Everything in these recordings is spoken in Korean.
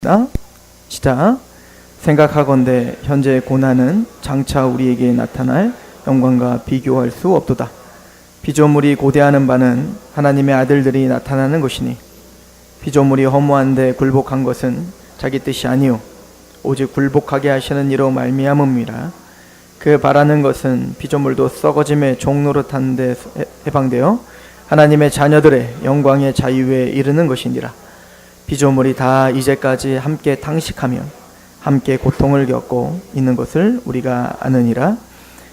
시작. 생각하건대 현재의 고난은 장차 우리에게 나타날 영광과 비교할 수 없도다. 피조물이 고대하는 바는 하나님의 아들들이 나타나는 것이니 피조물이 허무한데 굴복한 것은 자기 뜻이 아니요 오직 굴복하게 하시는 이로 말미암음이라. 그 바라는 것은 피조물도 썩어짐의 종노릇한 데 해방되어 하나님의 자녀들의 영광의 자유에 이르는 것이니라. 피조물이 다 이제까지 함께 탄식하며 함께 고통을 겪고 있는 것을 우리가 아느니라.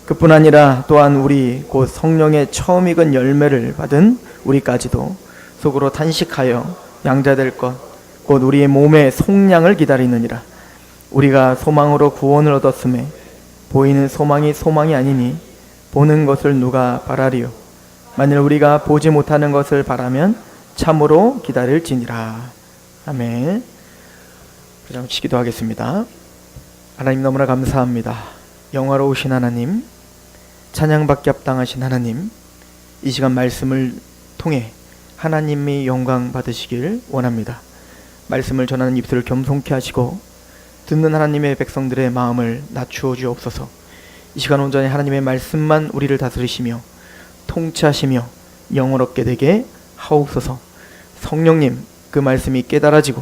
그뿐 아니라 또한 우리 곧 성령의 처음 익은 열매를 받은 우리까지도 속으로 탄식하여 양자될 것 곧 우리의 몸의 속량을 기다리느니라. 우리가 소망으로 구원을 얻었음에 보이는 소망이 소망이 아니니 보는 것을 누가 바라리요. 만일 우리가 보지 못하는 것을 바라면 참으로 기다릴지니라. 아멘. 잠시 기도하겠습니다. 하나님 너무나 감사합니다. 영화로우신 하나님, 찬양받기 합당하신 하나님, 이 시간 말씀을 통해 하나님이 영광 받으시길 원합니다. 말씀을 전하는 입술을 겸손케 하시고 듣는 하나님의 백성들의 마음을 낮추어 주옵소서. 이 시간 온전히 하나님의 말씀만 우리를 다스리시며 통치하시며 영원롭게 되게 하옵소서. 성령님, 그 말씀이 깨달아지고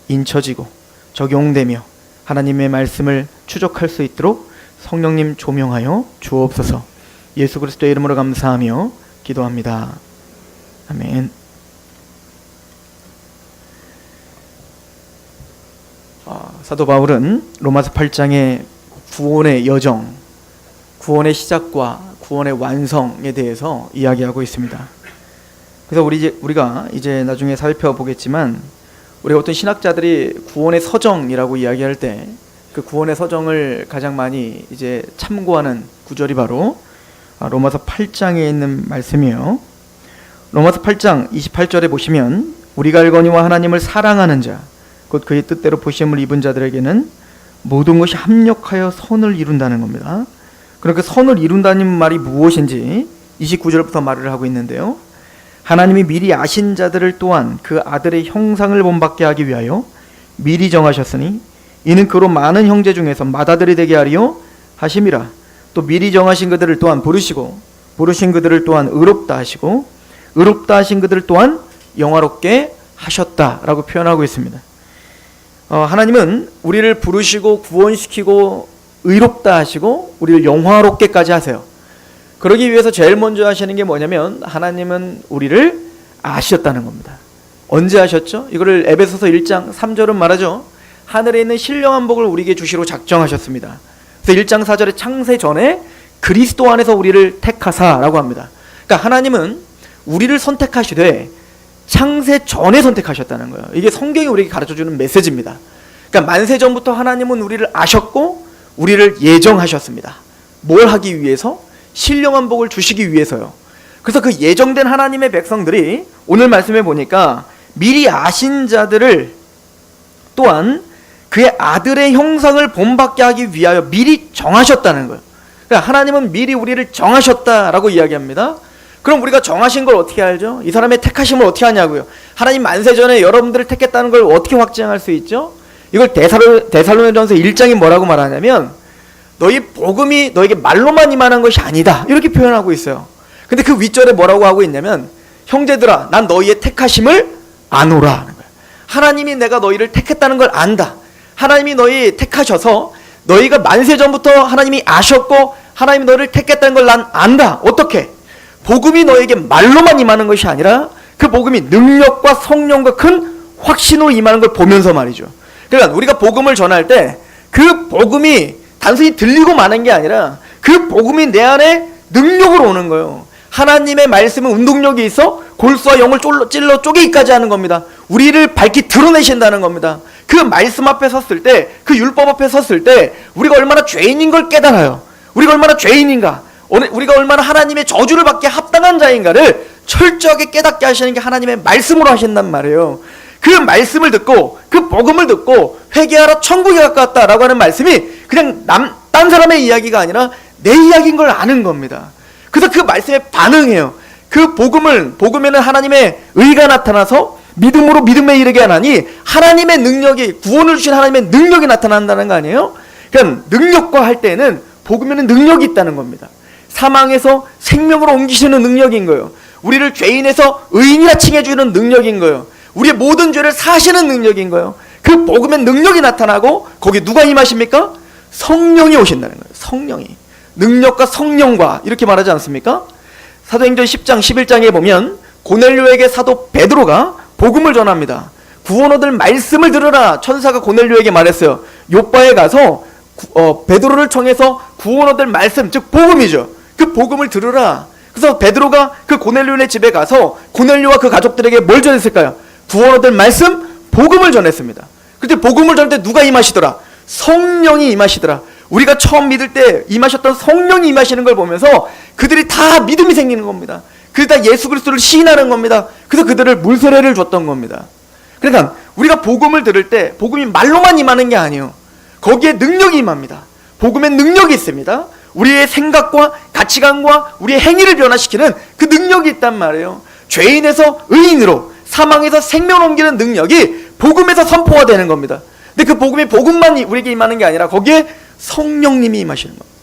인쳐지고 적용되며 하나님의 말씀을 추적할 수 있도록 성령님 조명하여 주옵소서. 예수 그리스도의 이름으로 감사하며 기도합니다. 아멘. 사도 바울은 로마서 8장의 구원의 여정, 구원의 시작과 구원의 완성에 대해서 이야기하고 있습니다. 그래서 우리가 이제 나중에 살펴보겠지만, 우리가 어떤 신학자들이 구원의 서정이라고 이야기할 때 그 구원의 서정을 가장 많이 이제 참고하는 구절이 바로 로마서 8장에 있는 말씀이에요. 로마서 8장 28절에 보시면, 우리가 알거니와 하나님을 사랑하는 자 곧 그의 뜻대로 부심을 입은 자들에게는 모든 것이 합력하여 선을 이룬다는 겁니다. 그러니까 선을 이룬다는 말이 무엇인지 29절부터 말을 하고 있는데요. 하나님이 미리 아신 자들을 또한 그 아들의 형상을 본받게 하기 위하여 미리 정하셨으니 이는 그로 많은 형제 중에서 맏아들이 되게 하리요 하심이라. 또 미리 정하신 그들을 또한 부르시고 부르신 그들을 또한 의롭다 하시고 의롭다 하신 그들을 또한 영화롭게 하셨다라고 표현하고 있습니다. 하나님은 우리를 부르시고 구원시키고 의롭다 하시고 우리를 영화롭게까지 하세요. 그러기 위해서 제일 먼저 하시는 게 뭐냐면, 하나님은 우리를 아셨다는 겁니다. 언제 아셨죠? 이거를 에베소서 1장 3절은 말하죠. 하늘에 있는 신령한 복을 우리에게 주시로 작정하셨습니다. 그래서 1장 4절에 창세 전에 그리스도 안에서 우리를 택하사라고 합니다. 그러니까 하나님은 우리를 선택하시되 창세 전에 선택하셨다는 거예요. 이게 성경이 우리에게 가르쳐주는 메시지입니다. 그러니까 만세 전부터 하나님은 우리를 아셨고 우리를 예정하셨습니다. 뭘 하기 위해서? 신령한 복을 주시기 위해서요. 그래서 그 예정된 하나님의 백성들이 오늘 말씀해 보니까 미리 아신 자들을 또한 그의 아들의 형상을 본받게 하기 위하여 미리 정하셨다는 거예요. 그러니까 하나님은 미리 우리를 정하셨다라고 이야기합니다. 그럼 우리가 정하신 걸 어떻게 알죠? 이 사람의 택하심을 어떻게 하냐고요? 하나님 만세 전에 여러분들을 택했다는 걸 어떻게 확증할 수 있죠? 이걸 데살로니가전서 1장이 뭐라고 말하냐면, 너희 복음이 너에게 말로만 임하는 것이 아니다, 이렇게 표현하고 있어요. 근데 그 윗절에 뭐라고 하고 있냐면, 형제들아 난 너희의 택하심을 아노라 하는 거예요. 하나님이 내가 너희를 택했다는 걸 안다. 하나님이 너희 택하셔서 너희가 만세 전부터 하나님이 아셨고 하나님이 너희를 택했다는 걸 난 안다. 어떻게? 복음이 너에게 말로만 임하는 것이 아니라 그 복음이 능력과 성령과 큰 확신으로 임하는 걸 보면서 말이죠. 그러니까 우리가 복음을 전할 때 그 복음이 단순히 들리고 마는 게 아니라 그 복음이 내 안에 능력으로 오는 거예요. 하나님의 말씀은 운동력이 있어 골수와 영을 찔러 쪼개기까지 하는 겁니다. 우리를 밝히 드러내신다는 겁니다. 그 말씀 앞에 섰을 때, 그 율법 앞에 섰을 때 우리가 얼마나 죄인인 걸 깨달아요. 우리가 얼마나 죄인인가, 우리가 얼마나 하나님의 저주를 받기에 합당한 자인가를 철저하게 깨닫게 하시는 게 하나님의 말씀으로 하신단 말이에요. 그 말씀을 듣고 그 복음을 듣고 회개하라 천국에 가까웠다라고 하는 말씀이 그냥 딴 사람의 이야기가 아니라 내 이야기인 걸 아는 겁니다. 그래서 그 말씀에 반응해요. 그 복음에는 하나님의 의가 나타나서 믿음으로 믿음에 이르게 하나니 하나님의 능력이, 구원을 주신 하나님의 능력이 나타난다는 거 아니에요? 그러니까 능력과 할 때는 복음에는 능력이 있다는 겁니다. 사망에서 생명으로 옮기시는 능력인 거예요. 우리를 죄인에서 의인이라 칭해주는 능력인 거예요. 우리의 모든 죄를 사시는 능력인 거예요. 그 복음의 능력이 나타나고 거기에 누가 임하십니까? 성령이 오신다는 거예요. 성령이. 능력과 성령과 이렇게 말하지 않습니까? 사도행전 10장 11장에 보면 고넬료에게 사도 베드로가 복음을 전합니다. 구원 얻을 말씀을 들으라. 천사가 고넬료에게 말했어요. 요바에 가서 베드로를 통해서 구원 얻을 말씀, 즉 복음이죠. 그 복음을 들으라. 그래서 베드로가 그 고넬료네 집에 가서 고넬료와 그 가족들에게 뭘 전했을까요? 구원 얻을 말씀, 복음을 전했습니다. 그때 복음을 전할 때 누가 임하시더라? 성령이 임하시더라. 우리가 처음 믿을 때 임하셨던 성령이 임하시는 걸 보면서 그들이 다 믿음이 생기는 겁니다. 그들이 다 예수 그리스도를 시인하는 겁니다. 그래서 그들을 물세례를 줬던 겁니다. 그러니까 우리가 복음을 들을 때 복음이 말로만 임하는 게 아니에요. 거기에 능력이 임합니다. 복음엔 능력이 있습니다. 우리의 생각과 가치관과 우리의 행위를 변화시키는 그 능력이 있단 말이에요. 죄인에서 의인으로, 사망에서 생명을 옮기는 능력이 복음에서 선포가 되는 겁니다. 근데 그 복음만 우리에게 임하는 게 아니라 거기에 성령님이 임하시는 겁니다.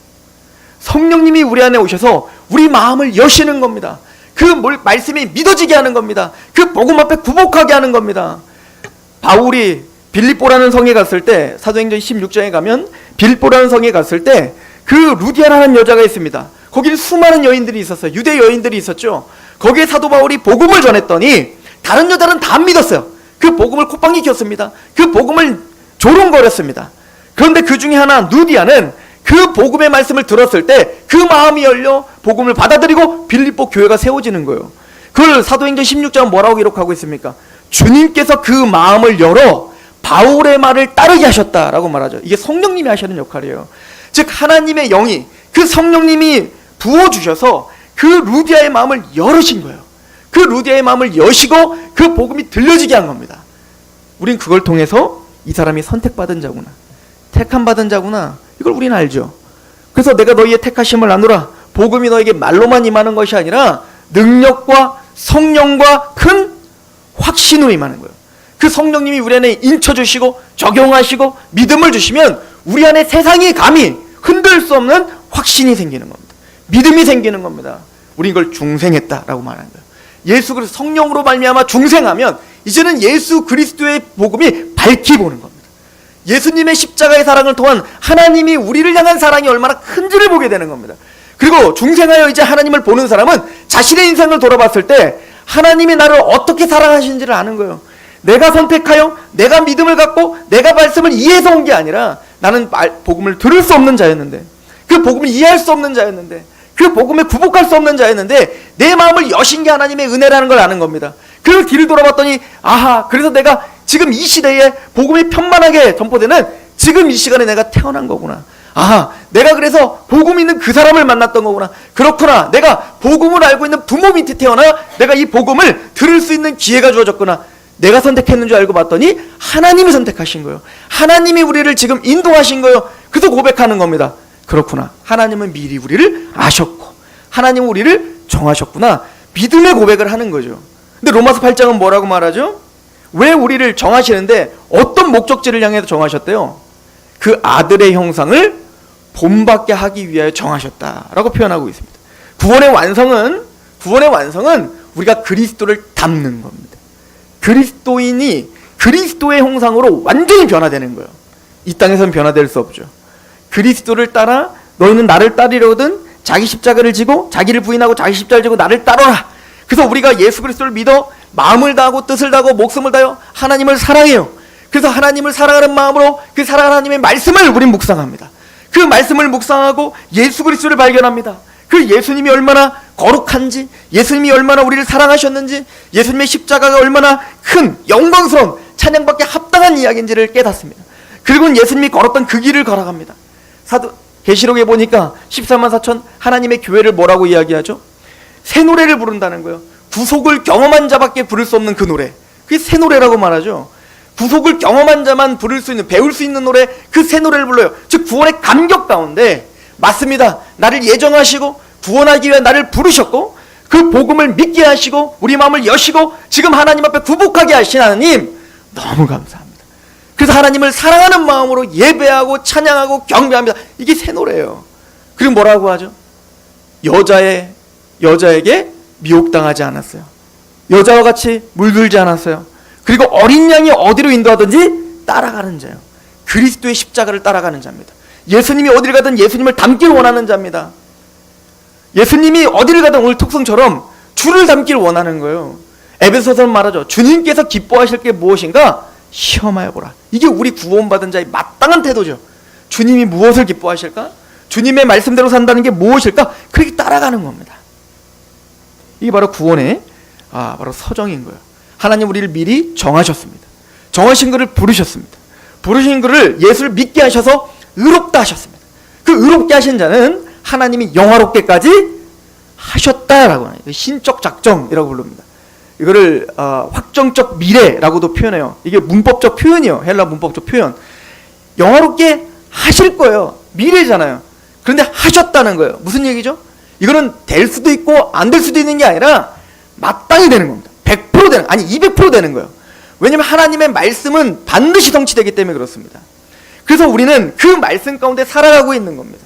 성령님이 우리 안에 오셔서 우리 마음을 여시는 겁니다. 그 말씀이 믿어지게 하는 겁니다. 그 복음 앞에 굴복하게 하는 겁니다. 바울이 빌립보라는 성에 갔을 때, 사도행전 16장에 가면 빌립보라는 성에 갔을 때 그 루디아라는 여자가 있습니다. 거기는 수많은 여인들이 있었어요. 유대 여인들이 있었죠. 거기에 사도 바울이 복음을 전했더니 다른 여자는 다 안 믿었어요. 그 복음을 콧방귀 켰습니다. 그 복음을 조롱거렸습니다. 그런데 그 중에 하나 루디아는 그 복음의 말씀을 들었을 때 그 마음이 열려 복음을 받아들이고 빌립보 교회가 세워지는 거예요. 그걸 사도행전 16장은 뭐라고 기록하고 있습니까? 주님께서 그 마음을 열어 바울의 말을 따르게 하셨다라고 말하죠. 이게 성령님이 하시는 역할이에요. 즉 하나님의 영이, 그 성령님이 부어주셔서 그 루디아의 마음을 열으신 거예요. 그 루디아의 마음을 여시고 그 복음이 들려지게 한 겁니다. 우린 그걸 통해서 이 사람이 선택받은 자구나, 택함받은 자구나, 이걸 우리는 알죠. 그래서 내가 너희의 택하심을 나누라. 복음이 너에게 말로만 임하는 것이 아니라 능력과 성령과 큰 확신으로 임하는 거예요. 그 성령님이 우리 안에 인쳐주시고 적용하시고 믿음을 주시면 우리 안에 세상이 감히 흔들 수 없는 확신이 생기는 겁니다. 믿음이 생기는 겁니다. 우리 이걸 중생했다라고 말하는 거예요. 예수 그리스도 성령으로 말미암아 중생하면 이제는 예수 그리스도의 복음이 밝히 보는 겁니다. 예수님의 십자가의 사랑을 통한 하나님이 우리를 향한 사랑이 얼마나 큰지를 보게 되는 겁니다. 그리고 중생하여 이제 하나님을 보는 사람은 자신의 인생을 돌아봤을 때 하나님이 나를 어떻게 사랑하시는지를 아는 거예요. 내가 선택하여 내가 믿음을 갖고 내가 말씀을 이해해서 온 게 아니라 나는 복음을 들을 수 없는 자였는데, 그 복음을 이해할 수 없는 자였는데, 그 복음에 굴복할 수 없는 자였는데 내 마음을 여신 게 하나님의 은혜라는 걸 아는 겁니다. 그 뒤를 돌아봤더니 아하, 그래서 내가 지금 이 시대에 복음이 편만하게 전포되는 지금 이 시간에 내가 태어난 거구나. 아하, 내가 그래서 복음 있는 그 사람을 만났던 거구나. 그렇구나. 내가 복음을 알고 있는 부모 밑에 태어나 내가 이 복음을 들을 수 있는 기회가 주어졌구나. 내가 선택했는 줄 알고 봤더니 하나님이 선택하신 거예요. 하나님이 우리를 지금 인도하신 거예요. 그래서 고백하는 겁니다. 그렇구나. 하나님은 미리 우리를 아셨고 하나님은 우리를 정하셨구나. 믿음의 고백을 하는 거죠. 근데 로마서 8장은 뭐라고 말하죠? 왜 우리를 정하시는데 어떤 목적지를 향해서 정하셨대요? 그 아들의 형상을 본받게 하기 위하여 정하셨다라고 표현하고 있습니다. 구원의 완성은 우리가 그리스도를 닮는 겁니다. 그리스도인이 그리스도의 형상으로 완전히 변화되는 거예요. 이 땅에서는 변화될 수 없죠. 그리스도를 따라 너희는 나를 따르려거든 자기 십자가를 지고 자기를 부인하고 자기 십자가를 지고 나를 따르라. 그래서 우리가 예수 그리스도를 믿어 마음을 다하고 뜻을 다하고 목숨을 다하여 하나님을 사랑해요. 그래서 하나님을 사랑하는 마음으로 그 사랑하는 하나님의 말씀을 우린 묵상합니다. 그 말씀을 묵상하고 예수 그리스도를 발견합니다. 그 예수님이 얼마나 거룩한지, 예수님이 얼마나 우리를 사랑하셨는지, 예수님의 십자가가 얼마나 큰 영광스러운 찬양받기에 합당한 이야기인지를 깨닫습니다. 그리고 예수님이 걸었던 그 길을 걸어갑니다. 계시록에 보니까 14만 4천 하나님의 교회를 뭐라고 이야기하죠? 새 노래를 부른다는 거예요. 구속을 경험한 자밖에 부를 수 없는 그 노래, 그게 새 노래라고 말하죠. 구속을 경험한 자만 부를 수 있는, 배울 수 있는 노래, 그 새 노래를 불러요. 즉 구원의 감격 가운데 맞습니다. 나를 예정하시고 구원하기 위해 나를 부르셨고 그 복음을 믿게 하시고 우리 마음을 여시고 지금 하나님 앞에 굴복하게 하신 하나님 너무 감사합니다. 그래서 하나님을 사랑하는 마음으로 예배하고 찬양하고 경배합니다. 이게 새 노래예요. 그리고 뭐라고 하죠? 여자에게 미혹당하지 않았어요. 여자와 같이 물들지 않았어요. 그리고 어린 양이 어디로 인도하든지 따라가는 자예요. 그리스도의 십자가를 따라가는 자입니다. 예수님이 어디를 가든 예수님을 닮길 원하는 자입니다. 예수님이 어디를 가든 오늘 특성처럼 주를 닮길 원하는 거예요. 에베소서는 말하죠. 주님께서 기뻐하실 게 무엇인가 시험하여 보라. 이게 우리 구원받은 자의 마땅한 태도죠. 주님이 무엇을 기뻐하실까? 주님의 말씀대로 산다는 게 무엇일까? 그렇게 따라가는 겁니다. 이게 바로 구원의 바로 서정인 거예요. 하나님 우리를 미리 정하셨습니다. 정하신 그를 부르셨습니다. 부르신 그를 예수를 믿게 하셔서 의롭다 하셨습니다. 그 의롭게 하신 자는 하나님이 영화롭게까지 하셨다라고 해요. 신적 작정이라고 부릅니다. 이거를 확정적 미래라고도 표현해요. 이게 문법적 표현이에요. 헬라 문법적 표현. 영화롭게 하실 거예요. 미래잖아요. 그런데 하셨다는 거예요. 무슨 얘기죠? 이거는 될 수도 있고 안 될 수도 있는 게 아니라 마땅히 되는 겁니다. 100% 되는, 아니 200% 되는 거예요. 왜냐하면 하나님의 말씀은 반드시 성취되기 때문에 그렇습니다. 그래서 우리는 그 말씀 가운데 살아가고 있는 겁니다.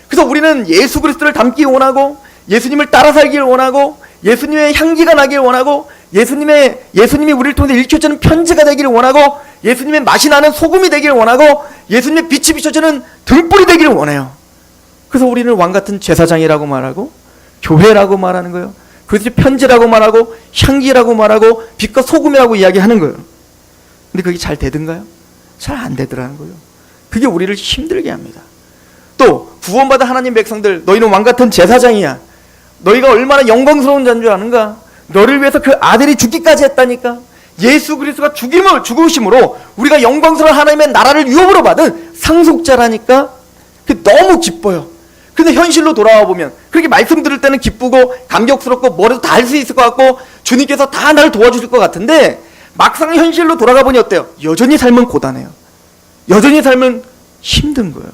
그래서 우리는 예수 그리스도를 닮기 원하고 예수님을 따라 살길 원하고 예수님의 향기가 나길 원하고 예수님이 우리를 통해 읽혀주는 편지가 되기를 원하고 예수님의 맛이 나는 소금이 되기를 원하고 예수님의 빛이 비춰주는 등불이 되기를 원해요. 그래서 우리는 왕같은 제사장이라고 말하고 교회라고 말하는 거예요. 그래서 편지라고 말하고 향기라고 말하고 빛과 소금이라고 이야기하는 거예요. 근데 그게 잘 되든가요? 잘 안 되더라는 거예요. 그게 우리를 힘들게 합니다. 또 구원받은 하나님 백성들, 너희는 왕같은 제사장이야. 너희가 얼마나 영광스러운 자인 줄 아는가? 너를 위해서 그 아들이 죽기까지 했다니까. 예수 그리스도가 죽으심으로 우리가 영광스러운 하나님의 나라를 유업으로 받은 상속자라니까. 그게 너무 기뻐요. 근데 현실로 돌아와 보면 그렇게 말씀 들을 때는 기쁘고 감격스럽고 뭐라도 다 할 수 있을 것 같고 주님께서 다 나를 도와주실 것 같은데 막상 현실로 돌아가 보니 어때요? 여전히 삶은 고단해요. 여전히 삶은 힘든 거예요.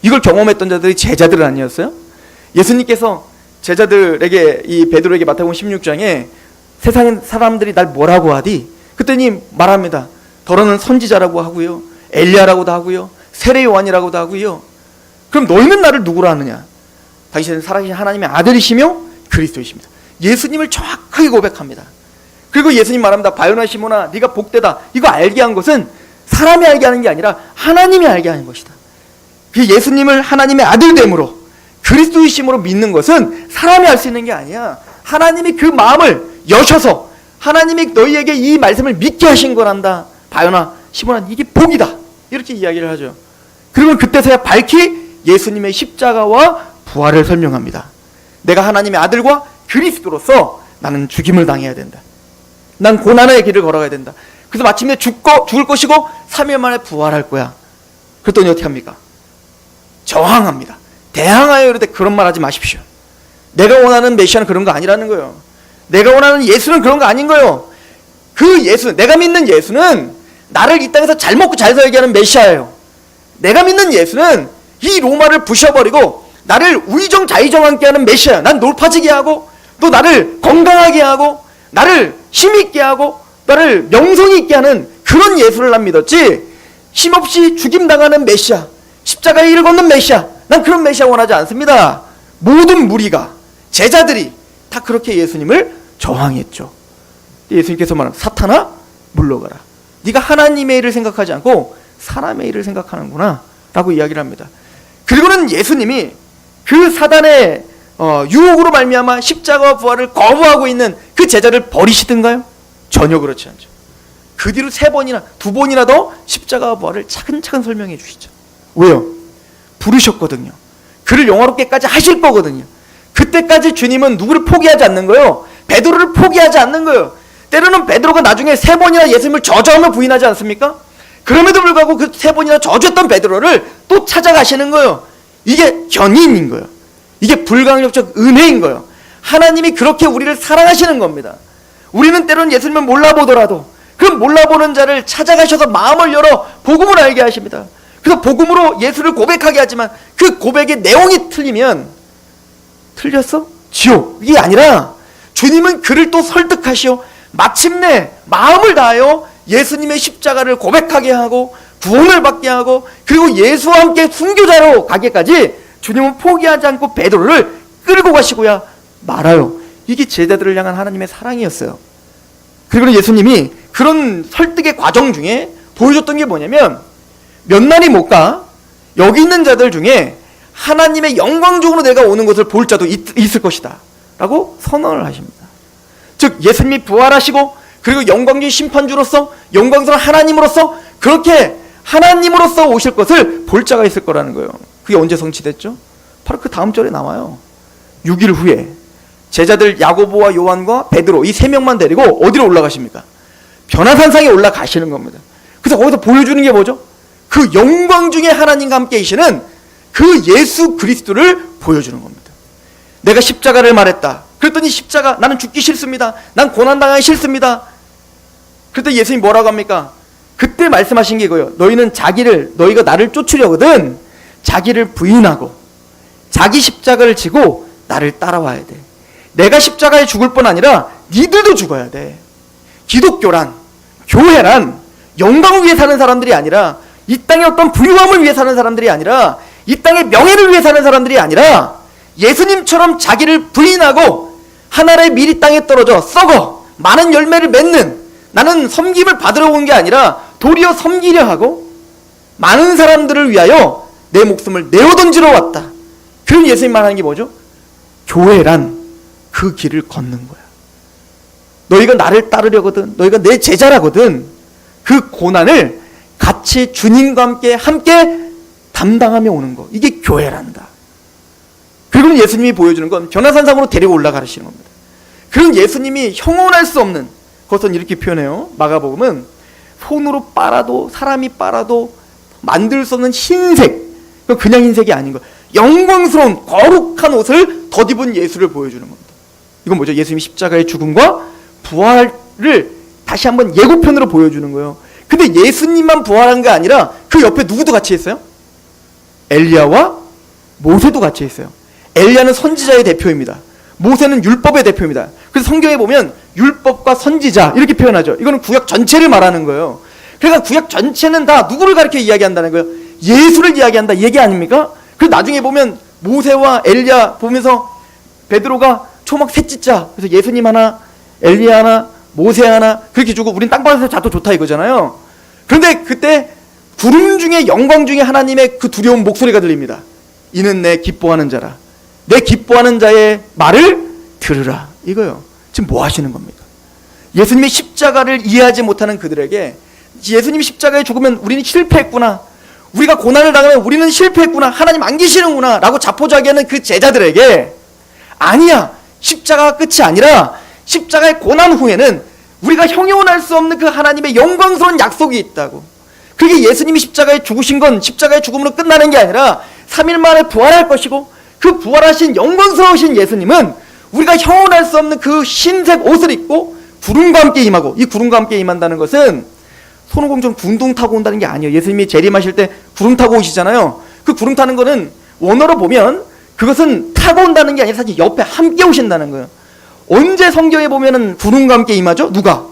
이걸 경험했던 자들이 제자들 아니었어요? 예수님께서 제자들에게, 이 베드로에게 마태복음 16장에 세상 사람들이 날 뭐라고 하디? 그랬더니 말합니다. 더러는 선지자라고 하고요, 엘리야라고도 하고요, 세례 요한이라고도 하고요. 그럼 너희는 나를 누구라 하느냐? 당신은 살아계신 하나님의 아들이시며 그리스도이십니다. 예수님을 정확하게 고백합니다. 그리고 예수님 말합니다. 바요나 시몬아, 네가 복되다. 이거 알게 한 것은 사람이 알게 하는 게 아니라 하나님이 알게 하는 것이다. 그 예수님을 하나님의 아들됨으로 그리스도이심으로 믿는 것은 사람이 알 수 있는 게 아니야. 하나님이 그 마음을 여셔서 하나님이 너희에게 이 말씀을 믿게 하신 거란다. 바요나 시몬아, 이게 복이다. 이렇게 이야기를 하죠. 그러면 그때서야 밝히 예수님의 십자가와 부활을 설명합니다. 내가 하나님의 아들과 그리스도로서 나는 죽임을 당해야 된다. 난 고난의 길을 걸어가야 된다. 그래서 마침내 죽을 것이고 3일 만에 부활할 거야. 그랬더니 어떻게 합니까? 저항합니다. 대항하여 이럴 때 그런 말 하지 마십시오. 내가 원하는 메시아는 그런 거 아니라는 거예요. 내가 원하는 예수는 그런 거 아닌 거예요. 그 예수, 내가 믿는 예수는 나를 이 땅에서 잘 먹고 잘 살게 하는 메시아예요. 내가 믿는 예수는 이 로마를 부셔버리고 나를 우의정 자의정하게 하는 메시아야. 난 높아지게 하고 또 나를 건강하게 하고 나를 힘있게 하고 나를 명성이 있게 하는 그런 예수를 난 믿었지, 힘없이 죽임당하는 메시아, 십자가의 일을 걷는 메시아, 난 그런 메시아 원하지 않습니다. 모든 무리가, 제자들이 다 그렇게 예수님을 저항했죠. 예수님께서 말하는 사탄아 물러가라. 네가 하나님의 일을 생각하지 않고 사람의 일을 생각하는구나 라고 이야기를 합니다. 그리고는 예수님이 그 사단의 유혹으로 말미암아 십자가와 부활을 거부하고 있는 그 제자를 버리시든가요? 전혀 그렇지 않죠. 그 뒤로 3번이나 2번이나 더 십자가와 부활을 차근차근 설명해 주시죠. 왜요? 부르셨거든요. 그를 영화롭게까지 하실 거거든요. 그때까지 주님은 누구를 포기하지 않는 거예요? 베드로를 포기하지 않는 거예요. 때로는 베드로가 나중에 3번이나 예수님을 저주하며 부인하지 않습니까? 그럼에도 불구하고 그 3번이나 저주했던 베드로를 또 찾아가시는 거예요. 이게 견인인 거예요. 이게 불강력적 은혜인 거예요. 하나님이 그렇게 우리를 사랑하시는 겁니다. 우리는 때로는 예수님을 몰라보더라도 그 몰라보는 자를 찾아가셔서 마음을 열어 복음을 알게 하십니다. 그래서 복음으로 예수를 고백하게 하지만 그 고백의 내용이 틀리면 틀렸어? 지옥. 이게 아니라 주님은 그를 또 설득하시오 마침내 마음을 다하여 예수님의 십자가를 고백하게 하고 구원을 받게 하고 그리고 예수와 함께 순교자로 가기까지 주님은 포기하지 않고 베드로를 끌고 가시고야 말아요. 이게 제자들을 향한 하나님의 사랑이었어요. 그리고 예수님이 그런 설득의 과정 중에 보여줬던 게 뭐냐면 몇 날이 못 가 여기 있는 자들 중에 하나님의 영광중으로 내가 오는 것을 볼 자도 있을 것이다 라고 선언을 하십니다. 즉 예수님이 부활하시고 그리고 영광중 심판주로서 영광스러운 하나님으로서 그렇게 하나님으로서 오실 것을 볼 자가 있을 거라는 거예요. 그게 언제 성취됐죠? 바로 그 다음 절에 나와요. 6일 후에 제자들 야고보와 요한과 베드로 이 세 명만 데리고 어디로 올라가십니까? 변화산상에 올라가시는 겁니다. 그래서 거기서 보여주는 게 뭐죠? 그 영광 중에 하나님과 함께 계시는 그 예수 그리스도를 보여주는 겁니다. 내가 십자가를 말했다. 그랬더니 십자가 나는 죽기 싫습니다. 난 고난당하기 싫습니다. 그랬더니 예수님이 뭐라고 합니까? 그때 말씀하신 게 이거예요. 너희가 나를 쫓으려거든 자기를 부인하고 자기 십자가를 지고 나를 따라와야 돼. 내가 십자가에 죽을 뿐 아니라 니들도 죽어야 돼. 기독교란, 교회란 영광을 위해 사는 사람들이 아니라 이 땅의 어떤 부유함을 위해 사는 사람들이 아니라 이 땅의 명예를 위해 사는 사람들이 아니라 예수님처럼 자기를 부인하고 하나의 밀이 땅에 떨어져 썩어 많은 열매를 맺는 나는 섬김을 받으러 온 게 아니라 도리어 섬기려 하고 많은 사람들을 위하여 내 목숨을 내어던지러 왔다. 그럼 예수님 말하는 게 뭐죠? 교회란 그 길을 걷는 거야. 너희가 나를 따르려거든 너희가 내 제자라거든 그 고난을 같이 주님과 함께 담당하며 오는 거. 이게 교회란다. 그리고 예수님이 보여주는 건 변화산상으로 데리고 올라가시는 겁니다. 그럼 예수님이 형언할 수 없는 그것은 이렇게 표현해요. 마가복음은 손으로 빨아도 사람이 빨아도 만들 수 없는 흰색 그냥 흰색이 아닌 거 영광스러운 거룩한 옷을 덧입은 예수를 보여주는 겁니다. 이건 뭐죠? 예수님이 십자가의 죽음과 부활을 다시 한번 예고편으로 보여주는 거예요. 근데 예수님만 부활한 게 아니라 그 옆에 누구도 같이 있어요? 엘리야와 모세도 같이 있어요. 엘리야는 선지자의 대표입니다. 모세는 율법의 대표입니다. 그래서 성경에 보면 율법과 선지자 이렇게 표현하죠. 이거는 구약 전체를 말하는 거예요. 그러니까 구약 전체는 다 누구를 가리켜 이야기한다는 거예요? 예수를 이야기한다 얘기 아닙니까? 그래서 나중에 보면 모세와 엘리야 보면서 베드로가 초막 셋째자 그래서 예수님 하나 엘리야 하나 모세 하나 그렇게 주고 우린 땅바닥에서 자도 좋다 이거잖아요. 그런데 그때 구름 중에 영광 중에 하나님의 그 두려운 목소리가 들립니다. 이는 내 기뻐하는 자라. 내 기뻐하는 자의 말을 들으라. 이거요. 지금 뭐 하시는 겁니까? 예수님의 십자가를 이해하지 못하는 그들에게 예수님이 십자가에 죽으면 우리는 실패했구나. 우리가 고난을 당하면 우리는 실패했구나. 하나님 안 계시는구나. 라고 자포자기하는 그 제자들에게 아니야. 십자가가 끝이 아니라 십자가의 고난 후에는 우리가 형용할 수 없는 그 하나님의 영광스러운 약속이 있다고. 그게 예수님이 십자가에 죽으신 건 십자가의 죽음으로 끝나는 게 아니라 3일 만에 부활할 것이고 그 부활하신 영광스러우신 예수님은 우리가 형용할 수 없는 그 흰색 옷을 입고 구름과 함께 임하고 이 구름과 함께 임한다는 것은 손오공전 군동 타고 온다는 게 아니에요. 예수님이 재림하실 때 구름 타고 오시잖아요. 그 구름 타는 거는 원어로 보면 그것은 타고 온다는 게 아니라 사실 옆에 함께 오신다는 거예요. 언제 성경에 보면은 구름과 함께 임하죠? 누가?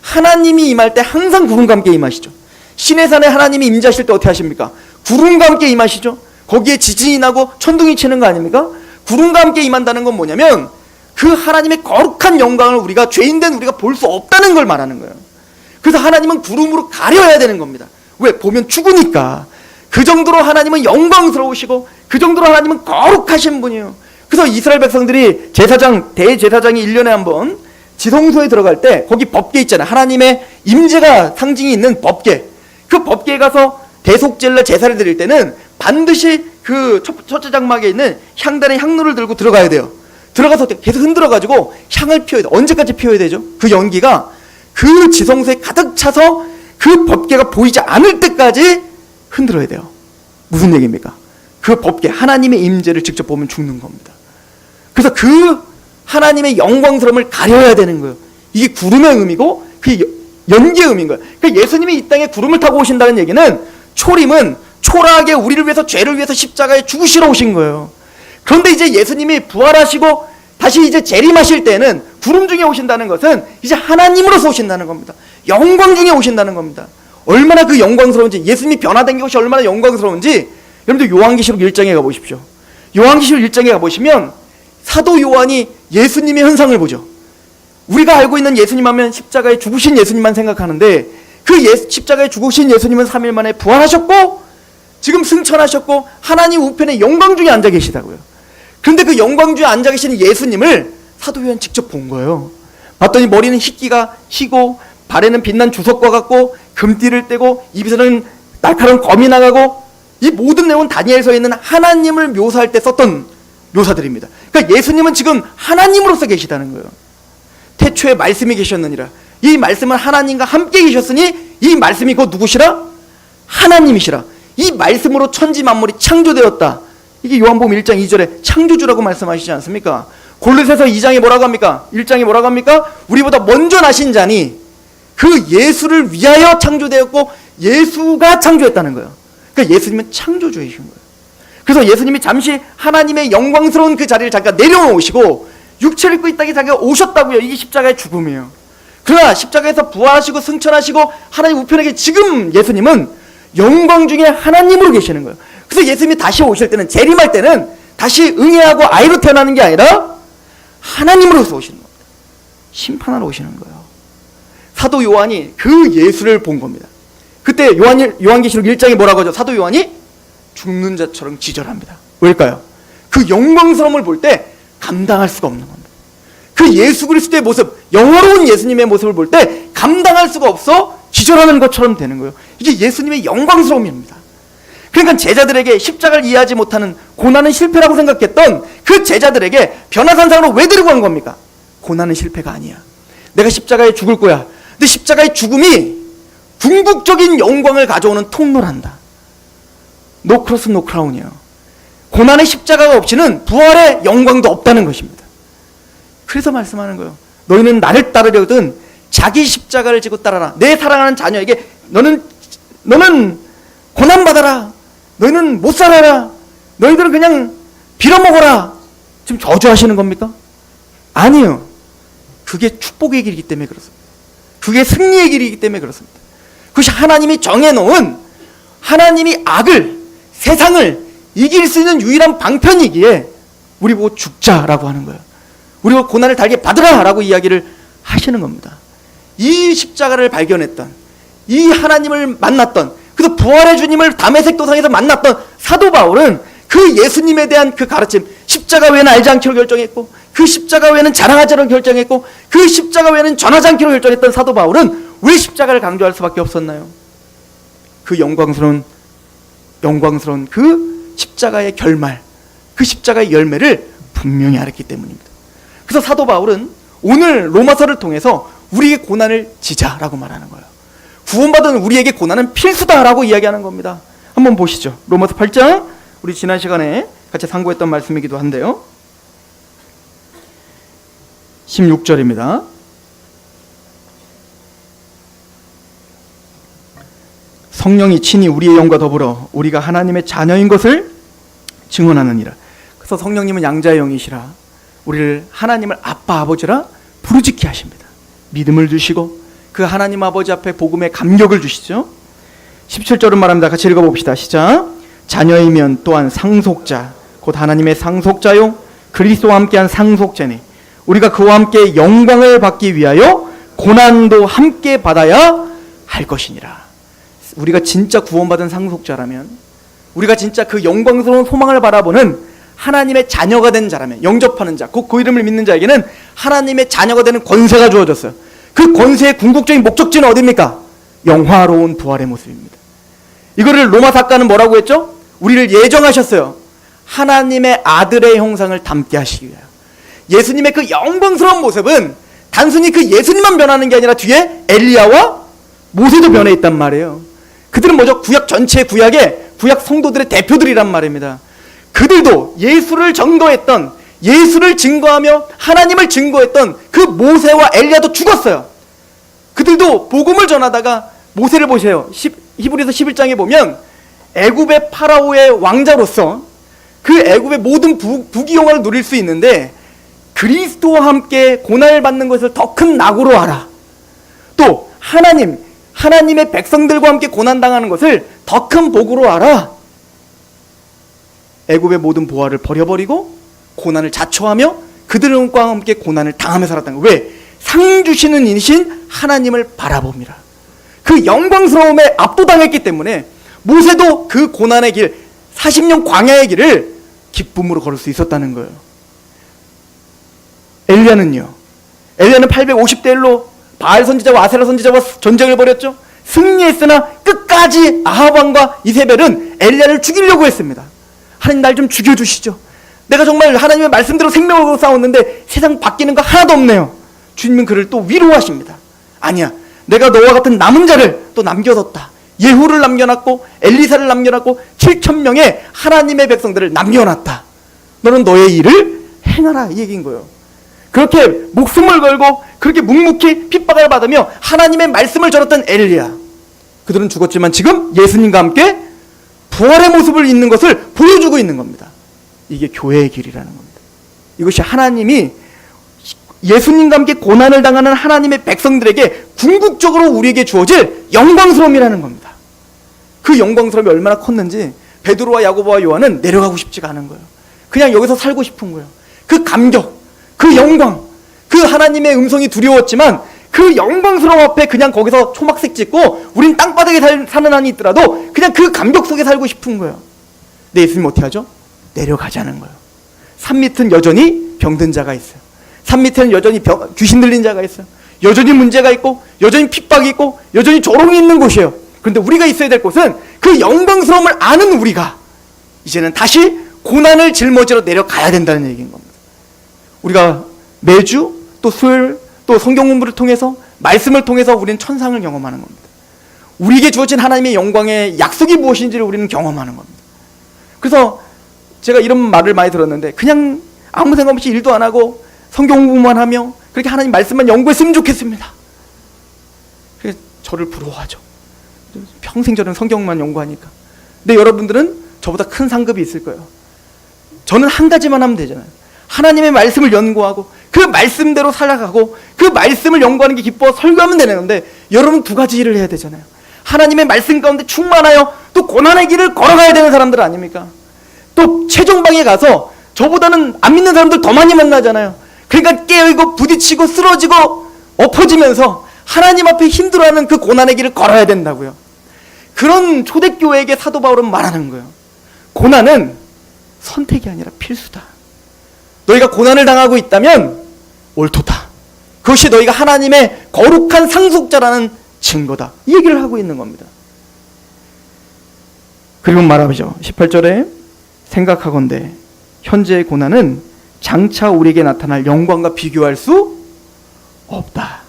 하나님이 임할 때 항상 구름과 함께 임하시죠. 시내산에 하나님이 임재하실 때 어떻게 하십니까? 구름과 함께 임하시죠. 거기에 지진이 나고 천둥이 치는 거 아닙니까? 구름과 함께 임한다는 건 뭐냐면 그 하나님의 거룩한 영광을 우리가 죄인된 우리가 볼 수 없다는 걸 말하는 거예요. 그래서 하나님은 구름으로 가려야 되는 겁니다. 왜? 보면 죽으니까. 그 정도로 하나님은 영광스러우시고 그 정도로 하나님은 거룩하신 분이에요. 그래서 이스라엘 백성들이 대제사장이 1년에 한 번 지성소에 들어갈 때 거기 법궤 있잖아요. 하나님의 임재가 상징이 있는 법궤. 그 법궤에 가서 대속제를 제사를 드릴 때는 반드시 그 첫째 장막에 있는 향단의 향로를 들고 들어가야 돼요. 들어가서 계속 흔들어가지고 향을 피워야 돼요. 언제까지 피워야 되죠? 그 연기가 그 지성소에 가득 차서 그 법궤가 보이지 않을 때까지 흔들어야 돼요. 무슨 얘기입니까? 그 법궤, 하나님의 임재를 직접 보면 죽는 겁니다. 그래서 그 하나님의 영광스러움을 가려야 되는 거예요. 이게 구름의 의미고 그게 연기의 의미인 거예요. 그러니까 예수님이 이 땅에 구름을 타고 오신다는 얘기는 초림은 초라하게 우리를 위해서 죄를 위해서 십자가에 죽으시러 오신 거예요. 그런데 이제 예수님이 부활하시고 다시 이제 재림하실 때는 구름 중에 오신다는 것은 이제 하나님으로서 오신다는 겁니다. 영광 중에 오신다는 겁니다. 얼마나 그 영광스러운지, 예수님이 변화된 것이 얼마나 영광스러운지 여러분들 요한계시록 1장에 가보십시오. 요한계시록 1장에 가보시면 사도 요한이 예수님의 현상을 보죠. 우리가 알고 있는 예수님 하면 십자가에 죽으신 예수님만 생각하는데 그 십자가에 죽으신 예수님은 3일 만에 부활하셨고 지금 승천하셨고 하나님 우편에 영광 중에 앉아 계시다고요. 그런데 그 영광 중에 앉아 계시는 예수님을 사도 요한 직접 본 거예요. 봤더니 머리는 희기가 희고 발에는 빛난 주석과 같고 금띠를 떼고 입에서는 날카로운 검이 나가고 이 모든 내용은 다니엘서에 있는 하나님을 묘사할 때 썼던 묘사들입니다. 그러니까 예수님은 지금 하나님으로서 계시다는 거예요. 태초에 말씀이 계셨느니라. 이 말씀은 하나님과 함께 계셨으니 이 말씀이 곧 누구시라? 하나님이시라. 이 말씀으로 천지 만물이 창조되었다. 이게 요한복음 1장 2절에 창조주라고 말씀하시지 않습니까? 골로새서 2장에 뭐라고 합니까? 1장에 뭐라고 합니까? 우리보다 먼저 나신 자니 그 예수를 위하여 창조되었고 예수가 창조했다는 거예요. 그러니까 예수님은 창조주이신 거예요. 그래서 예수님이 잠시 하나님의 영광스러운 그 자리를 잠깐 내려놓으시고 육체를 입고 이 땅에 자기가 오셨다고요. 이게 십자가의 죽음이에요. 그러나 십자가에서 부활하시고 승천하시고 하나님 우편에 계신 지금 예수님은 영광 중에 하나님으로 계시는 거예요. 그래서 예수님이 다시 오실 때는, 재림할 때는 다시 응애하고 아이로 태어나는 게 아니라 하나님으로서 오시는 겁니다. 심판하러 오시는 거예요. 사도 요한이 그 예수를 본 겁니다. 그때 요한계시록 1장에 뭐라고 하죠? 사도 요한이 죽는 자처럼 기절합니다. 왜일까요? 그 영광스러움을 볼 때 감당할 수가 없는 겁니다. 그 예수 그리스도의 모습, 영화로운 예수님의 모습을 볼 때 감당할 수가 없어 기절하는 것처럼 되는 거예요. 이게 예수님의 영광스러움입니다. 그러니까 제자들에게 십자가를 이해하지 못하는 고난은 실패라고 생각했던 그 제자들에게 변화산상으로 왜 데리고 간 겁니까? 고난은 실패가 아니야. 내가 십자가에 죽을 거야. 근데 십자가의 죽음이 궁극적인 영광을 가져오는 통로란다. 노 크로스 노 크라운이에요. 고난의 십자가가 없이는 부활의 영광도 없다는 것입니다. 그래서 말씀하는 거예요. 너희는 나를 따르려거든 자기 십자가를 지고 따라라. 내 사랑하는 자녀에게 너는 고난받아라. 너희는 못 살아라. 너희들은 그냥 빌어먹어라. 지금 저주하시는 겁니까? 아니요. 그게 축복의 길이기 때문에 그렇습니다. 그게 승리의 길이기 때문에 그렇습니다. 그것이 하나님이 정해놓은, 하나님이 악을, 세상을 이길 수 있는 유일한 방편이기에 우리 보고 죽자라고 하는 거예요. 우리 보고 고난을 달게 받으라 라고 이야기를 하시는 겁니다. 이 십자가를 발견했던, 이 하나님을 만났던, 그래서 부활의 주님을 다메섹 도상에서 만났던 사도 바울은 그 예수님에 대한 그 가르침, 십자가 외에는 알지 않기로 결정했고 그 십자가 외에는 자랑하지 않기로 결정했고 그 십자가 외에는 전하지 않기로 결정했던 사도 바울은 왜 십자가를 강조할 수밖에 없었나요? 그 영광스러운 그 십자가의 결말, 그 십자가의 열매를 분명히 알았기 때문입니다. 그래서 사도 바울은 오늘 로마서를 통해서 우리에게 고난을 지자라고 말하는 거예요. 구원받은 우리에게 고난은 필수다라고 이야기하는 겁니다. 한번 보시죠. 로마서 8장, 우리 지난 시간에 같이 상고했던 말씀이기도 한데요. 16절입니다. 성령이 친히 우리의 영과 더불어 우리가 하나님의 자녀인 것을 증언하느니라. 그래서 성령님은 양자의 영이시라 우리를 하나님을 아빠 아버지라 부르짖게 하십니다. 믿음을 주시고 그 하나님 아버지 앞에 복음의 감격을 주시죠. 17절은 말합니다. 같이 읽어봅시다. 시작. 자녀이면 또한 상속자 곧 하나님의 상속자요 그리스도와 함께한 상속자니 우리가 그와 함께 영광을 받기 위하여 고난도 함께 받아야 할 것이니라. 우리가 진짜 구원받은 상속자라면, 우리가 진짜 그 영광스러운 소망을 바라보는 하나님의 자녀가 된 자라면, 영접하는 자, 곧 그 이름을 믿는 자에게는 하나님의 자녀가 되는 권세가 주어졌어요. 그 권세의 궁극적인 목적지는 어디입니까? 영화로운 부활의 모습입니다. 이거를 로마 작가는 뭐라고 했죠? 우리를 예정하셨어요. 하나님의 아들의 형상을 담게 하시기 위하여. 예수님의 그 영광스러운 모습은 단순히 그 예수님만 변하는 게 아니라 뒤에 엘리야와 모세도 변해 있단 말이에요. 그들은 뭐죠? 구약 전체 구약의 구약 성도들의 대표들이란 말입니다. 그들도 예수를 증거했던, 예수를 증거하며 하나님을 증거했던 그 모세와 엘리야도 죽었어요. 그들도 복음을 전하다가 모세를 보세요. 히브리서 11장에 보면 애굽의 파라오의 왕자로서 그 애굽의 모든 부귀영화를 누릴 수 있는데 그리스도와 함께 고난을 받는 것을 더 큰 낙오로 하라. 또 하나님의 백성들과 함께 고난당하는 것을 더 큰 복으로 알아. 애굽의 모든 보화를 버려버리고 고난을 자초하며 그들과 함께 고난을 당하며 살았다는 거예요. 왜? 상 주시는 이신 하나님을 바라봅니다. 그 영광스러움에 압도당했기 때문에 모세도 그 고난의 길, 40년 광야의 길을 기쁨으로 걸을 수 있었다는 거예요. 엘리야는 850대 1로 바알 선지자와 아세라 선지자와 전쟁을 벌였죠. 승리했으나 끝까지 아합 왕과 이세벨은 엘리야를 죽이려고 했습니다. 하나님 날 좀 죽여주시죠. 내가 정말 하나님의 말씀대로 생명을 걸고 싸웠는데 세상 바뀌는 거 하나도 없네요. 주님은 그를 또 위로하십니다. 아니야, 내가 너와 같은 남은 자를 또 남겨뒀다. 예후를 남겨놨고 엘리사를 남겨놨고 7,000명의 하나님의 백성들을 남겨놨다. 너는 너의 일을 행하라, 이 얘기인 거예요. 그렇게 목숨을 걸고 그렇게 묵묵히 핍박을 받으며 하나님의 말씀을 전했던 엘리야, 그들은 죽었지만 지금 예수님과 함께 부활의 모습을 잇는 것을 보여주고 있는 겁니다. 이게 교회의 길이라는 겁니다. 이것이 하나님이 예수님과 함께 고난을 당하는 하나님의 백성들에게 궁극적으로 우리에게 주어질 영광스러움이라는 겁니다. 그 영광스러움이 얼마나 컸는지 베드로와 야고보와 요한은 내려가고 싶지가 않은 거예요. 그냥 여기서 살고 싶은 거예요. 그 감격, 그 영광, 그 하나님의 음성이 두려웠지만 그 영광스러움 앞에 그냥 거기서 초막색 짓고 우린 땅바닥에 사는 한이 있더라도 그냥 그 감격 속에 살고 싶은 거예요. 근데 예수님 어떻게 하죠? 내려가자는 거예요. 산 밑은 여전히 병든 자가 있어요. 산 밑에는 여전히 귀신 들린 자가 있어요. 여전히 문제가 있고 여전히 핍박이 있고 여전히 조롱이 있는 곳이에요. 그런데 우리가 있어야 될 곳은 그 영광스러움을 아는 우리가 이제는 다시 고난을 짊어지러 내려가야 된다는 얘기인 겁니다. 우리가 매주 또 수요일 또 성경 공부를 통해서 말씀을 통해서 우리는 천상을 경험하는 겁니다. 우리에게 주어진 하나님의 영광의 약속이 무엇인지를 우리는 경험하는 겁니다. 그래서 제가 이런 말을 많이 들었는데 그냥 아무 생각 없이 일도 안 하고 성경 공부만 하며 그렇게 하나님 말씀만 연구했으면 좋겠습니다. 그래서 저를 부러워하죠. 평생 저는 성경만 연구하니까. 근데 여러분들은 저보다 큰 상급이 있을 거예요. 저는 한 가지만 하면 되잖아요. 하나님의 말씀을 연구하고 그 말씀대로 살아가고 그 말씀을 연구하는 게 기뻐 설교하면 되는 건데 여러분 두 가지 일을 해야 되잖아요. 하나님의 말씀 가운데 충만하여 또 고난의 길을 걸어가야 되는 사람들 아닙니까? 또 최종방에 가서 저보다는 안 믿는 사람들 더 많이 만나잖아요. 그러니까 깨어있고 부딪히고 쓰러지고 엎어지면서 하나님 앞에 힘들어하는 그 고난의 길을 걸어야 된다고요. 그런 초대교회에게 사도 바울은 말하는 거예요. 고난은 선택이 아니라 필수다. 너희가 고난을 당하고 있다면 옳도다. 그것이 너희가 하나님의 거룩한 상속자라는 증거다. 이 얘기를 하고 있는 겁니다. 그리고 말하죠. 18절에 생각하건대 현재의 고난은 장차 우리에게 나타날 영광과 비교할 수 없다.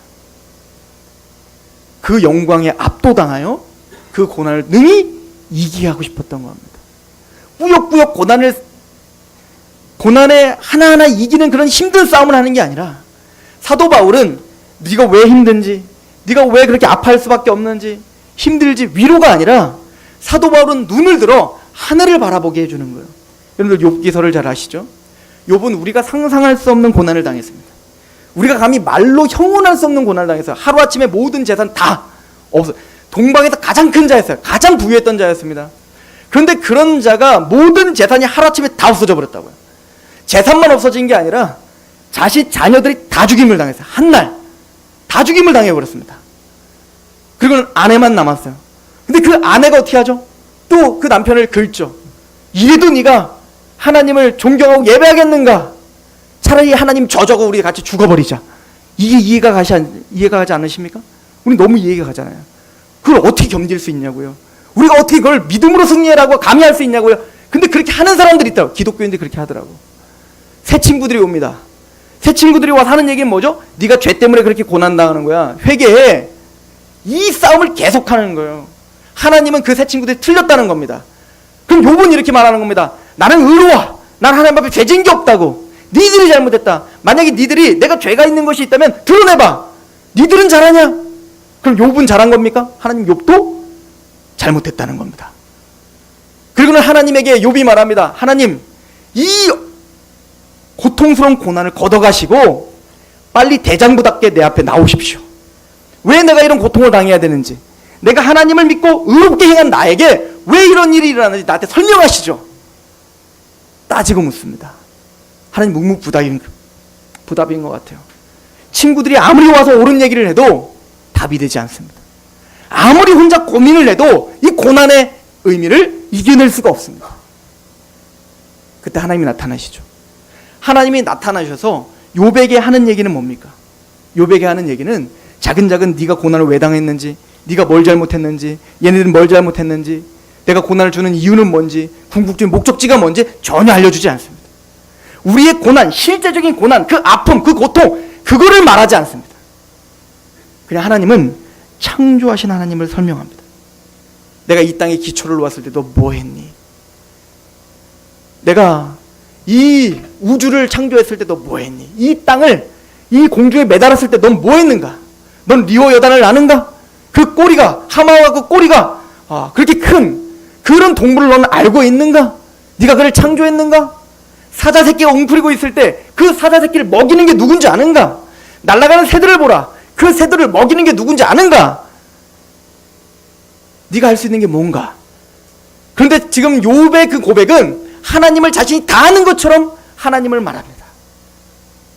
그 영광에 압도당하여 그 고난을 능히 이기게 하고 싶었던 겁니다. 꾸역꾸역 고난에 하나하나 이기는 그런 힘든 싸움을 하는 게 아니라 사도 바울은 네가 왜 힘든지, 네가 왜 그렇게 아파할 수밖에 없는지, 힘들지 위로가 아니라 사도 바울은 눈을 들어 하늘을 바라보게 해주는 거예요. 여러분들 욥기서를 잘 아시죠? 욥은 우리가 상상할 수 없는 고난을 당했습니다. 우리가 감히 말로 형언할 수 없는 고난을 당했어요. 하루아침에 모든 재산 다 없어요. 동방에서 가장 큰 자였어요. 가장 부유했던 자였습니다. 그런데 그런 자가 모든 재산이 하루아침에 다 없어져 버렸다고요. 재산만 없어진 게 아니라 자녀들이 다 죽임을 당했어요. 한날 다 죽임을 당해버렸습니다. 그리고는 아내만 남았어요. 근데 그 아내가 어떻게 하죠? 또 그 남편을 긁죠. 이래도 네가 하나님을 존경하고 예배하겠는가? 차라리 하나님 저주하고 우리 같이 죽어버리자. 이게 이해가 가지 않으십니까? 우리 너무 이해가 가잖아요. 그걸 어떻게 견딜 수 있냐고요. 우리가 어떻게 그걸 믿음으로 승리하라고 감히 할 수 있냐고요. 근데 그렇게 하는 사람들이 있다고. 기독교인들이 그렇게 하더라고. 새 친구들이 옵니다. 새 친구들이 와서 하는 얘기는 뭐죠? 네가 죄 때문에 그렇게 고난당하는 거야. 회개해. 이 싸움을 계속하는 거예요. 하나님은 그 새 친구들이 틀렸다는 겁니다. 그럼 욥은 이렇게 말하는 겁니다. 나는 의로워. 난 하나님 앞에 죄 지은 게 없다고. 니들이 잘못했다. 만약에 니들이 내가 죄가 있는 것이 있다면 드러내봐. 니들은 잘하냐? 그럼 욥은 잘한 겁니까? 하나님 욥도 잘못했다는 겁니다. 그리고는 하나님에게 욥이 말합니다. 하나님, 이 고통스러운 고난을 걷어가시고 빨리 대장부답게 내 앞에 나오십시오. 왜 내가 이런 고통을 당해야 되는지, 내가 하나님을 믿고 의롭게 행한 나에게 왜 이런 일이 일어나는지 나한테 설명하시죠. 따지고 묻습니다. 하나님 묵묵부답인 것 같아요. 친구들이 아무리 와서 옳은 얘기를 해도 답이 되지 않습니다. 아무리 혼자 고민을 해도 이 고난의 의미를 이겨낼 수가 없습니다. 그때 하나님이 나타나시죠. 하나님이 나타나셔서 욥에게 하는 얘기는 뭡니까? 욥에게 하는 얘기는 작은 네가 고난을 왜 당했는지, 네가 뭘 잘못했는지, 얘네들은 뭘 잘못했는지, 내가 고난을 주는 이유는 뭔지, 궁극적인 목적지가 뭔지 전혀 알려주지 않습니다. 우리의 고난, 실제적인 고난, 그 아픔, 그 고통, 그거를 말하지 않습니다. 그냥 하나님은 창조하신 하나님을 설명합니다. 내가 이 땅에 기초를 놓았을 때 너 뭐 했니? 내가 이 우주를 창조했을 때 너 뭐 했니? 이 땅을, 이 공중에 매달았을 때 넌 뭐 했는가? 넌 리오 여단을 아는가? 그 꼬리가, 하마와 그 꼬리가 그렇게 큰 그런 동물을 넌 알고 있는가? 네가 그를 창조했는가? 사자 새끼가 웅크리고 있을 때 그 사자 새끼를 먹이는 게 누군지 아는가? 날아가는 새들을 보라. 그 새들을 먹이는 게 누군지 아는가? 네가 할 수 있는 게 뭔가? 그런데 지금 욥의 그 고백은 하나님을 자신이 다 아는 것처럼 하나님을 말합니다.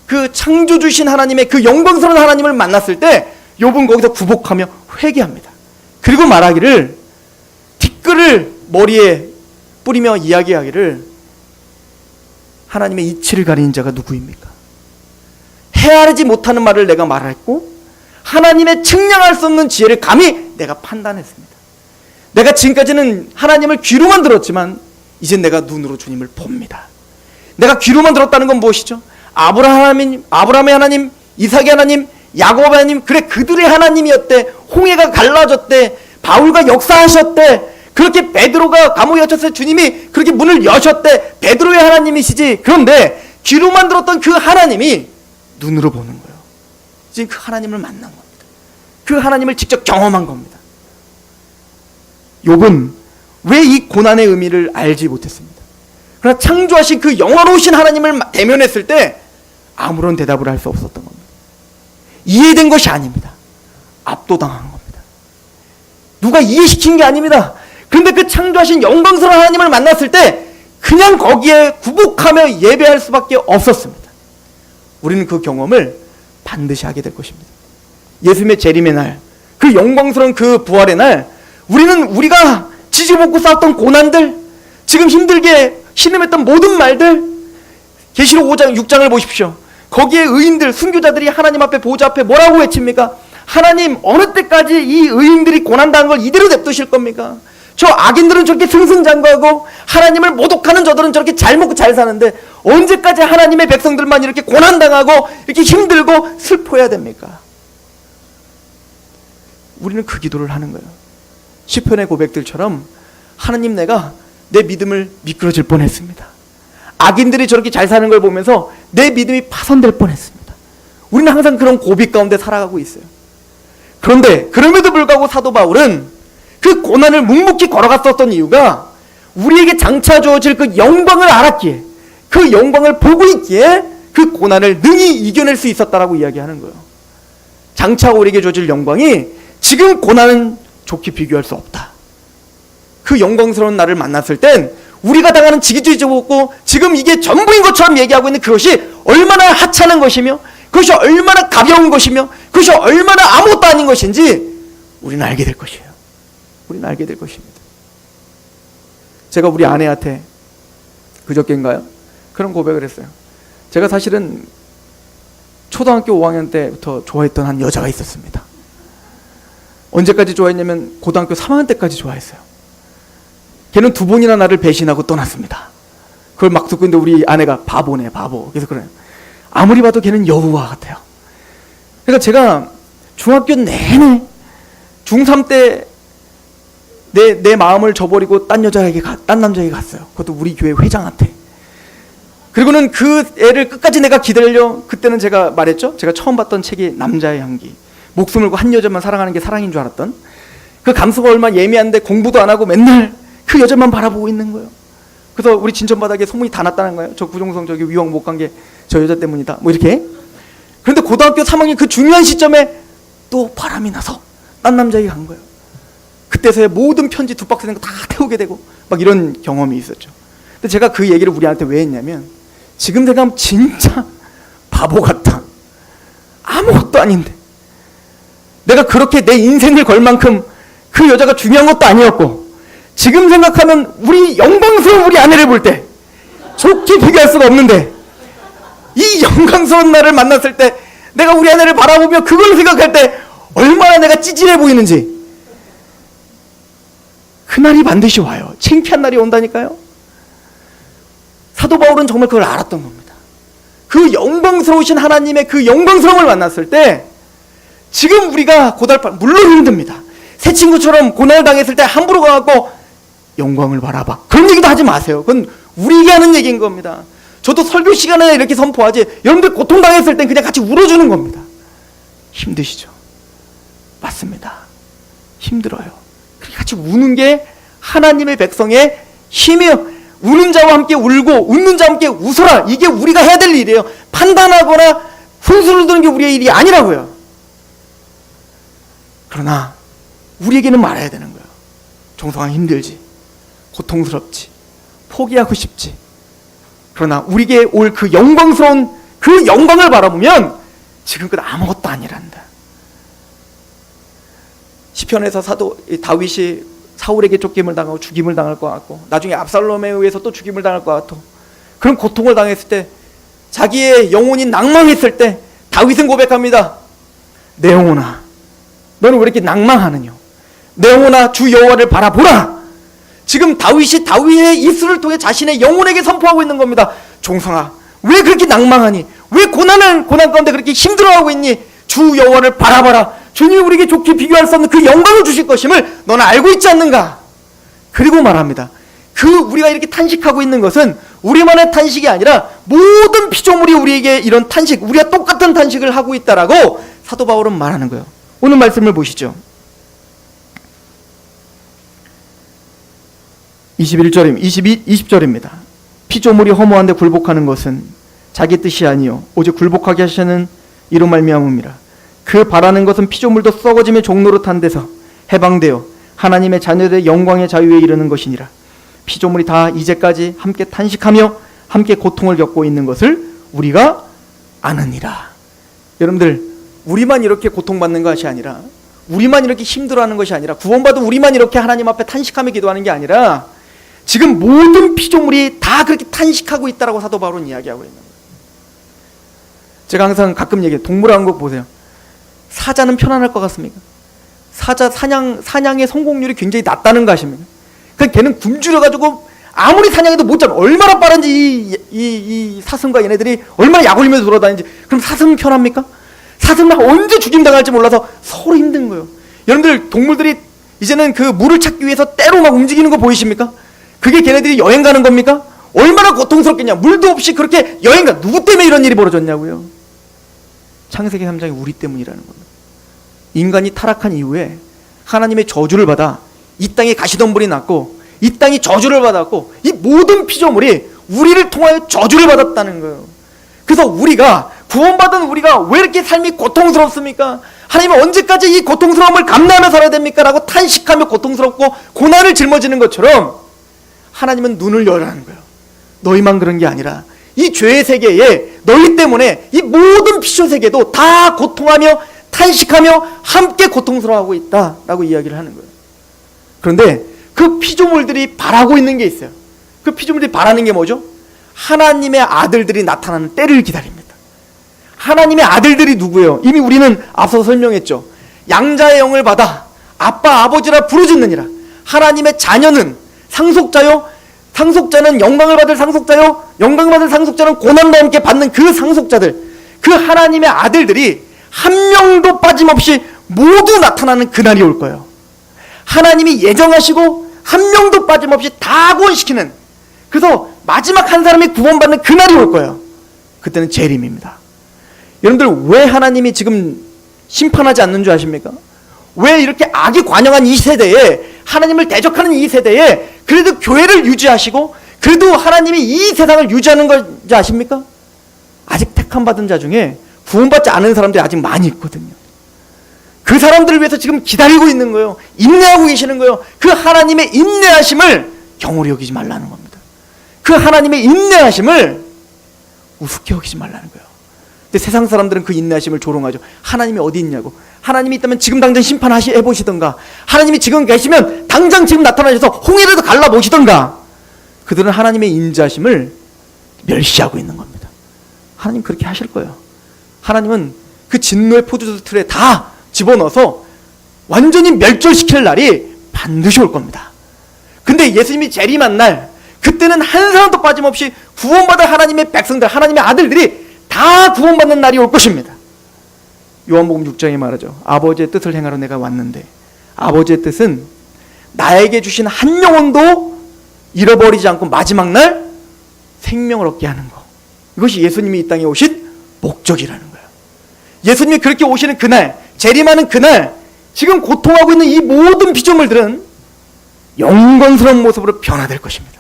그 창조주신 하나님의 그 영광스러운 하나님을 만났을 때 욥은 거기서 굴복하며 회개합니다. 그리고 말하기를, 티끌을 머리에 뿌리며 이야기하기를, 하나님의 이치를 가리는 자가 누구입니까? 헤아리지 못하는 말을 내가 말했고 하나님의 측량할 수 없는 지혜를 감히 내가 판단했습니다. 내가 지금까지는 하나님을 귀로만 들었지만 이젠 내가 눈으로 주님을 봅니다. 내가 귀로만 들었다는 건 무엇이죠? 아브라함의 하나님, 이삭의 하나님, 야곱의 하나님, 그래 그들의 하나님이었대. 홍해가 갈라졌대. 바울과 역사하셨대. 그렇게 베드로가 감옥에 갇혔을 때 주님이 그렇게 문을 여셨대. 베드로의 하나님이시지. 그런데 귀로만 들었던 그 하나님이 눈으로 보는 거예요. 지금 그 하나님을 만난 겁니다. 그 하나님을 직접 경험한 겁니다. 욥은 왜 이 고난의 의미를 알지 못했습니다. 그러나 창조하신 그 영원하신 하나님을 대면했을 때 아무런 대답을 할 수 없었던 겁니다. 이해된 것이 아닙니다. 압도당한 겁니다. 누가 이해시킨 게 아닙니다. 그런데 그 창조하신 영광스러운 하나님을 만났을 때 그냥 거기에 굴복하며 예배할 수밖에 없었습니다. 우리는 그 경험을 반드시 하게 될 것입니다. 예수님의 재림의 날, 그 영광스러운 그 부활의 날, 우리가 지지볶고 싸웠던 고난들, 지금 힘들게 신음했던 모든 말들, 계시록 5장, 6장을 보십시오. 거기에 의인들, 순교자들이 하나님 앞에 보좌 앞에 뭐라고 외칩니까? 하나님, 어느 때까지 이 의인들이 고난당한 걸 이대로 냅두실 겁니까? 저 악인들은 저렇게 승승장구하고 하나님을 모독하는 저들은 저렇게 잘 먹고 잘 사는데 언제까지 하나님의 백성들만 이렇게 고난당하고 이렇게 힘들고 슬퍼해야 됩니까? 우리는 그 기도를 하는 거예요. 시편의 고백들처럼 하나님, 내가 내 믿음을 미끄러질 뻔했습니다. 악인들이 저렇게 잘 사는 걸 보면서 내 믿음이 파손될 뻔했습니다. 우리는 항상 그런 고비 가운데 살아가고 있어요. 그런데 그럼에도 불구하고 사도 바울은 그 고난을 묵묵히 걸어갔었던 이유가 우리에게 장차 주어질 그 영광을 알았기에, 그 영광을 보고 있기에 그 고난을 능히 이겨낼 수 있었다라고 이야기하는 거예요. 장차 우리에게 주어질 영광이 지금 고난은 좋게 비교할 수 없다. 그 영광스러운 날을 만났을 땐 우리가 당하는 지기지기고 지금 이게 전부인 것처럼 얘기하고 있는 그것이 얼마나 하찮은 것이며, 그것이 얼마나 가벼운 것이며, 그것이 얼마나 아무것도 아닌 것인지 우리는 알게 될 것이에요. 우리는 알게 될 것입니다. 제가 우리 아내한테 그저께인가요? 그런 고백을 했어요. 제가 사실은 초등학교 5학년 때부터 좋아했던 한 여자가 있었습니다. 언제까지 좋아했냐면 고등학교 3학년 때까지 좋아했어요. 걔는 2번이나 나를 배신하고 떠났습니다. 그걸 막 듣고 있는데 우리 아내가 바보네, 바보. 그래서 그래요. 아무리 봐도 걔는 여우와 같아요. 그러니까 제가 중학교 내내 중3 때 내 마음을 저버리고 딴 남자에게 갔어요. 그것도 우리 교회 회장한테. 그리고는 그 애를 끝까지 내가 기다려. 그때는 제가 말했죠. 제가 처음 봤던 책이 남자의 향기. 목숨을 걸고 한 여자만 사랑하는 게 사랑인 줄 알았던 그 감수가 얼마나 예민한데 공부도 안 하고 맨날 그 여자만 바라보고 있는 거예요. 그래서 우리 진천바닥에 소문이 다 났다는 거예요. 저 구종성 저기 위왕 못 간 게 저 여자 때문이다. 뭐 이렇게. 그런데 고등학교 3학년 그 중요한 시점에 또 바람이 나서 딴 남자에게 간 거예요. 그때서야 모든 편지 두 박스 된 거 다 태우게 되고 막 이런 경험이 있었죠. 근데 제가 그 얘기를 우리한테 왜 했냐면 지금 생각하면 진짜 바보 같다. 아무것도 아닌데 내가 그렇게 내 인생을 걸 만큼 그 여자가 중요한 것도 아니었고 지금 생각하면 우리 영광스러운 우리 아내를 볼 때 좋게 비교할 수가 없는데 이 영광스러운 나를 만났을 때 내가 우리 아내를 바라보며 그걸 생각할 때 얼마나 내가 찌질해 보이는지 그날이 반드시 와요. 창피한 날이 온다니까요. 사도 바울은 정말 그걸 알았던 겁니다. 그 영광스러우신 하나님의 그 영광스러움을 만났을 때 지금 우리가 고달파 물론 힘듭니다. 새 친구처럼 고난을 당했을 때 함부로 가갖고 영광을 바라봐 그런 얘기도 하지 마세요. 그건 우리에게 하는 얘기인 겁니다. 저도 설교 시간에 이렇게 선포하지 여러분들 고통당했을 땐 그냥 같이 울어주는 겁니다. 힘드시죠? 맞습니다. 힘들어요. 그렇게 같이 우는 게 하나님의 백성의 힘이에요. 우는 자와 함께 울고 웃는 자와 함께 웃어라. 이게 우리가 해야 될 일이에요. 판단하거나 훈수를 두는 게 우리의 일이 아니라고요. 그러나 우리에게는 말해야 되는 거예요. 종성아 힘들지, 고통스럽지, 포기하고 싶지. 그러나 우리에게 올 그 영광스러운 그 영광을 바라보면 지금껏 아무것도 아니란다. 시편에서 사도 다윗이 사울에게 쫓김을 당하고 죽임을 당할 것 같고 나중에 압살롬에 의해서 또 죽임을 당할 것 같고 그런 고통을 당했을 때 자기의 영혼이 낭망했을 때 다윗은 고백합니다. 내 영혼아 너는 왜 이렇게 낭망하느냐. 내 영혼아 주 여호와를 바라보라. 지금 다윗이 다윗의 입술을 통해 자신의 영혼에게 선포하고 있는 겁니다. 종성아 왜 그렇게 낭망하니. 왜 고난 가운데 그렇게 힘들어하고 있니. 주 여호와를 바라봐라. 주님이 우리에게 좋게 비교할 수 없는 그 영광을 주실 것임을 너는 알고 있지 않는가. 그리고 말합니다. 그 우리가 이렇게 탄식하고 있는 것은 우리만의 탄식이 아니라 모든 피조물이 우리에게 이런 탄식, 우리가 똑같은 탄식을 하고 있다라고 사도 바울은 말하는 거예요. 오늘 말씀을 보시죠. 20절입니다. 피조물이 허무한데 굴복하는 것은 자기 뜻이 아니요 오직 굴복하게 하시는 이로 말미암음이라. 그 바라는 것은 피조물도 썩어짐의 종로로 탄 데서 해방되어 하나님의 자녀들의 영광의 자유에 이르는 것이니라. 피조물이 다 이제까지 함께 탄식하며 함께 고통을 겪고 있는 것을 우리가 아느니라. 여러분들 우리만 이렇게 고통받는 것이 아니라 우리만 이렇게 힘들어하는 것이 아니라 구원받은 우리만 이렇게 하나님 앞에 탄식하며 기도하는 게 아니라 지금 모든 피조물이 다 그렇게 탄식하고 있다라고 사도 바울은 이야기하고 있는 거예요. 제가 항상 가끔 얘기해요. 동물왕국 보세요. 사자는 편안할 것 같습니까? 사자 사냥의 성공률이 굉장히 낮다는 거 아십니까? 그러니까 걔는 굶주려가지고 아무리 사냥해도 못 잡아. 얼마나 빠른지 이 사슴과 얘네들이 얼마나 약 올리면서 돌아다니는지. 그럼 사슴은 편합니까? 사슴은 언제 죽임당할지 몰라서 서로 힘든 거예요. 여러분들 동물들이 이제는 그 물을 찾기 위해서 때로 막 움직이는 거 보이십니까? 그게 걔네들이 여행 가는 겁니까? 얼마나 고통스럽겠냐. 물도 없이 그렇게 여행 가. 누구 때문에 이런 일이 벌어졌냐고요. 창세기 3장이 우리 때문이라는 겁니다. 인간이 타락한 이후에 하나님의 저주를 받아 이 땅에 가시덤불이 났고 이 땅이 저주를 받았고 이 모든 피조물이 우리를 통하여 저주를 받았다는 거예요. 그래서 우리가 구원받은 우리가 왜 이렇게 삶이 고통스럽습니까? 하나님은 언제까지 이 고통스러움을 감내하며 살아야 됩니까? 라고 탄식하며 고통스럽고 고난을 짊어지는 것처럼 하나님은 눈을 열라는 거예요. 너희만 그런 게 아니라 이 죄의 세계에 너희 때문에 이 모든 피조 세계도 다 고통하며 탄식하며 함께 고통스러워하고 있다라고 이야기를 하는 거예요. 그런데 그 피조물들이 바라고 있는 게 있어요. 그 피조물들이 바라는 게 뭐죠? 하나님의 아들들이 나타나는 때를 기다립니다. 하나님의 아들들이 누구예요? 이미 우리는 앞서 설명했죠. 양자의 영을 받아 아빠 아버지라 부르짖느니라. 하나님의 자녀는 상속자요, 상속자는 영광을 받을 상속자요, 영광을 받을 상속자는 고난과 함께 받는 그 상속자들, 그 하나님의 아들들이 한 명도 빠짐없이 모두 나타나는 그날이 올 거예요. 하나님이 예정하시고 한 명도 빠짐없이 다 구원시키는, 그래서 마지막 한 사람이 구원받는 그날이 올 거예요. 그때는 재림입니다. 여러분들 왜 하나님이 지금 심판하지 않는 줄 아십니까? 왜 이렇게 악이 관영한 이 세대에, 하나님을 대적하는 이 세대에 그래도 교회를 유지하시고 그래도 하나님이 이 세상을 유지하는 건지 아십니까? 아직 택함 받은 자 중에 구원받지 않은 사람들이 아직 많이 있거든요. 그 사람들을 위해서 지금 기다리고 있는 거예요. 인내하고 계시는 거예요. 그 하나님의 인내하심을 경홀히 여기지 말라는 겁니다. 그 하나님의 인내하심을 우습게 여기지 말라는 거예요. 근데 세상 사람들은 그 인내하심을 조롱하죠. 하나님이 어디 있냐고. 하나님이 있다면 지금 당장 심판해보시던가. 하나님이 지금 계시면 당장 지금 나타나셔서 홍해라도 갈라보시던가. 그들은 하나님의 인자하심을 멸시하고 있는 겁니다. 하나님 그렇게 하실 거예요. 하나님은 그 진노의 포도주 틀에 다 집어넣어서 완전히 멸절시킬 날이 반드시 올 겁니다. 근데 예수님이 재림한 날, 그때는 한 사람도 빠짐없이 구원받을 하나님의 백성들, 하나님의 아들들이 다 구원받는 날이 올 것입니다. 요한복음 6장에 말하죠. 아버지의 뜻을 행하러 내가 왔는데, 아버지의 뜻은 나에게 주신 한 영혼도 잃어버리지 않고 마지막 날 생명을 얻게 하는 것. 이것이 예수님이 이 땅에 오신 목적이라는 거예요. 예수님이 그렇게 오시는 그날, 재림하는 그날, 지금 고통하고 있는 이 모든 피조물들은 영광스러운 모습으로 변화될 것입니다.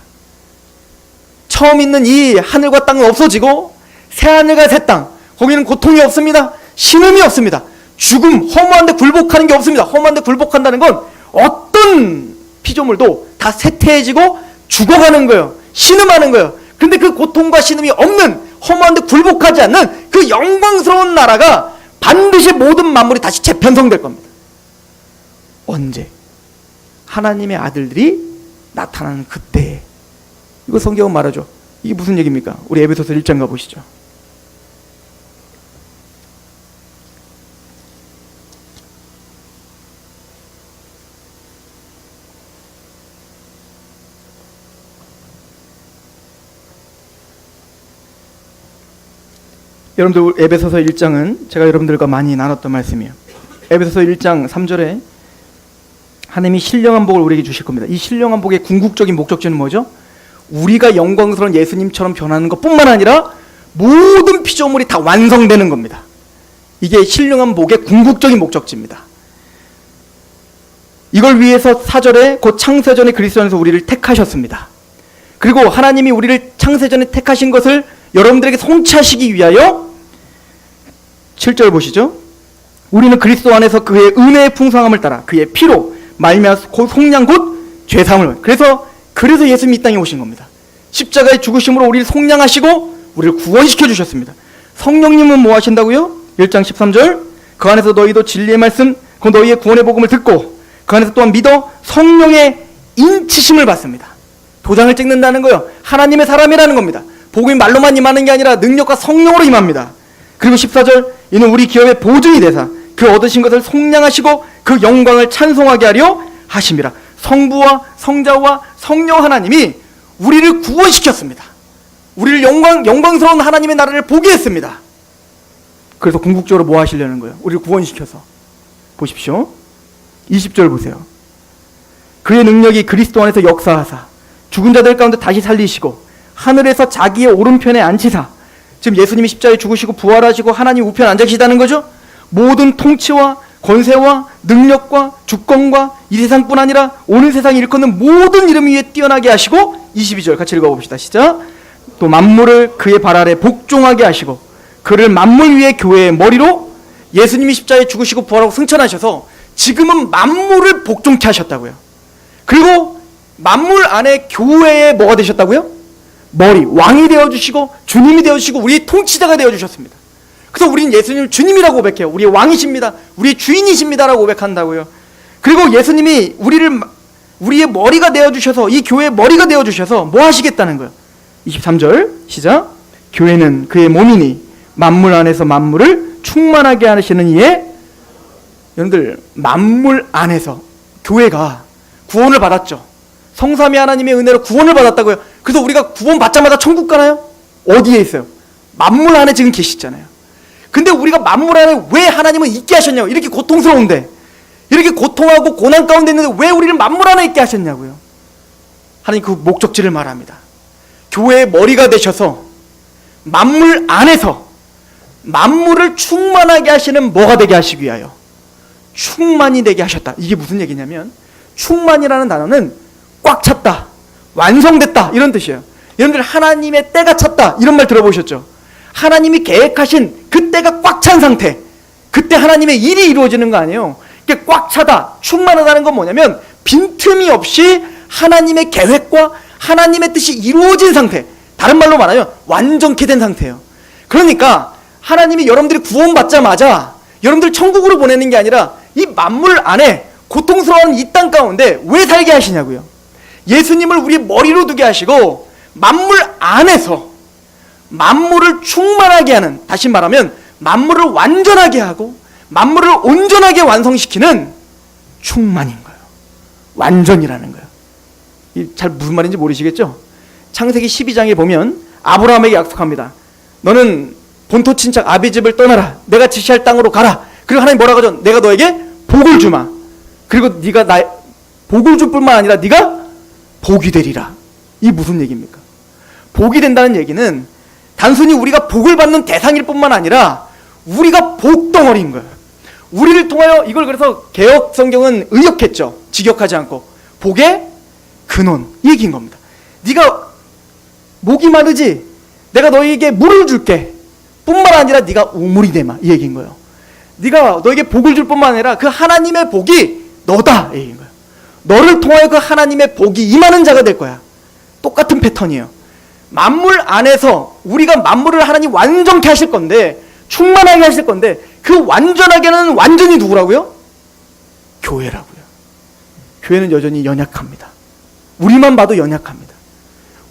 처음 있는 이 하늘과 땅은 없어지고 새하늘과 새 땅, 거기는 고통이 없습니다. 신음이 없습니다. 죽음, 허무한데 굴복하는 게 없습니다. 허무한데 굴복한다는 건 어떤 피조물도 다 쇠퇴해지고 죽어가는 거예요. 신음하는 거예요. 근데 그 고통과 신음이 없는, 허무한데 굴복하지 않는 그 영광스러운 나라가 반드시 모든 만물이 다시 재편성될 겁니다. 언제? 하나님의 아들들이 나타나는 그때에. 이거 성경은 말하죠. 이게 무슨 얘기입니까? 우리 에베소서 1장 가보시죠. 여러분들 에베소서 1장은 제가 여러분들과 많이 나눴던 말씀이에요. 에베소서 1장 3절에 하나님이 신령한 복을 우리에게 주실 겁니다. 이 신령한 복의 궁극적인 목적지는 뭐죠? 우리가 영광스러운 예수님처럼 변하는 것뿐만 아니라 모든 피조물이 다 완성되는 겁니다. 이게 신령한 복의 궁극적인 목적지입니다. 이걸 위해서 4절에 곧 창세전에 그리스도 안에서 우리를 택하셨습니다. 그리고 하나님이 우리를 창세전에 택하신 것을 여러분들에게 성취하시기 위하여 7절 보시죠. 우리는 그리스도 안에서 그의 은혜의 풍성함을 따라 그의 피로 말미암아 속량 곧 죄사함을. 그래서 예수님이 이 땅에 오신 겁니다. 십자가의 죽으심으로 우리를 속량하시고 우리를 구원시켜 주셨습니다. 성령님은 뭐 하신다고요? 1장 13절 그 안에서 너희도 진리의 말씀 그 너희의 구원의 복음을 듣고 그 안에서 또한 믿어 성령의 인치심을 받습니다. 도장을 찍는다는 거예요. 하나님의 사람이라는 겁니다. 복음이 말로만 임하는 게 아니라 능력과 성령으로 임합니다. 그리고 14절 이는 우리 기업의 보증이 되사 그 얻으신 것을 속량하시고 그 영광을 찬송하게 하려 하심이라. 성부와 성자와 성령 하나님이 우리를 구원시켰습니다. 우리를 영광스러운 하나님의 나라를 보게 했습니다. 그래서 궁극적으로 뭐 하시려는 거예요? 우리를 구원시켜서. 보십시오. 20절 보세요. 그의 능력이 그리스도 안에서 역사하사 죽은 자들 가운데 다시 살리시고 하늘에서 자기의 오른편에 앉히사. 지금 예수님이 십자가에 죽으시고 부활하시고 하나님 우편 앉아 계시다는 거죠. 모든 통치와 권세와 능력과 주권과 이 세상뿐 아니라 오는 세상에 일컫는 모든 이름 위에 뛰어나게 하시고 22절 같이 읽어봅시다. 시작. 또 만물을 그의 발 아래 복종하게 하시고 그를 만물 위의 교회의 머리로. 예수님이 십자가에 죽으시고 부활하고 승천하셔서 지금은 만물을 복종케 하셨다고요. 그리고 만물 안에 교회의 뭐가 되셨다고요? 머리, 왕이 되어주시고 주님이 되어주시고 우리의 통치자가 되어주셨습니다. 그래서 우리는 예수님을 주님이라고 고백해요. 우리의 왕이십니다. 우리의 주인이십니다라고 고백한다고요. 그리고 예수님이 우리의 머리가 되어주셔서 이 교회의 머리가 되어주셔서 뭐 하시겠다는 거예요? 23절 시작. 교회는 그의 몸이니 만물 안에서 만물을 충만하게 하시는 이의. 여러분들 만물 안에서 교회가 구원을 받았죠. 성삼위 하나님의 은혜로 구원을 받았다고요. 그래서 우리가 구원 받자마자 천국 가나요? 어디에 있어요? 만물 안에 지금 계시잖아요. 근데 우리가 만물 안에 왜 하나님은 있게 하셨냐고. 이렇게 고통스러운데, 이렇게 고통하고 고난 가운데 있는데 왜 우리를 만물 안에 있게 하셨냐고요. 하나님 그 목적지를 말합니다. 교회의 머리가 되셔서 만물 안에서 만물을 충만하게 하시는 뭐가 되게 하시기 위하여 충만이 되게 하셨다. 이게 무슨 얘기냐면 충만이라는 단어는 꽉 찼다, 완성됐다 이런 뜻이에요. 여러분들 하나님의 때가 찼다 이런 말 들어보셨죠? 하나님이 계획하신 그 때가 꽉 찬 상태, 그때 하나님의 일이 이루어지는 거 아니에요. 이게 꽉 차다, 충만하다는 건 뭐냐면 빈틈이 없이 하나님의 계획과 하나님의 뜻이 이루어진 상태, 다른 말로 말하면 완전케 된 상태예요. 그러니까 하나님이 여러분들이 구원받자마자 여러분들 천국으로 보내는 게 아니라 이 만물 안에 고통스러운 이 땅 가운데 왜 살게 하시냐고요. 예수님을 우리 머리로 두게 하시고 만물 안에서 만물을 충만하게 하는, 다시 말하면 만물을 완전하게 하고 만물을 온전하게 완성시키는 충만인 거예요. 완전이라는 거예요. 잘 무슨 말인지 모르시겠죠? 창세기 12장에 보면 아브라함에게 약속합니다. 너는 본토 친척 아비 집을 떠나라. 내가 지시할 땅으로 가라. 그리고 하나님 뭐라고 하죠? 내가 너에게 복을 주마. 그리고 네가 나 복을 줄 뿐만 아니라 네가 복이 되리라. 이 무슨 얘기입니까? 복이 된다는 얘기는 단순히 우리가 복을 받는 대상일 뿐만 아니라 우리가 복덩어리인 거예요. 우리를 통하여, 이걸 그래서 개역 성경은 의역했죠. 직역하지 않고 복의 근원, 이 얘기인 겁니다. 네가 목이 마르지? 내가 너에게 물을 줄게 뿐만 아니라 네가 우물이 되마, 이 얘기인 거예요. 네가 너에게 복을 줄 뿐만 아니라 그 하나님의 복이 너다, 이 얘기인 거예요. 너를 통하여 그 하나님의 복이 임하는 자가 될 거야. 똑같은 패턴이에요. 만물 안에서 우리가 만물을 하나님 완전케 하실 건데, 충만하게 하실 건데, 그 완전하게 하는 완전히 누구라고요? 교회라고요. 교회는 여전히 연약합니다. 우리만 봐도 연약합니다.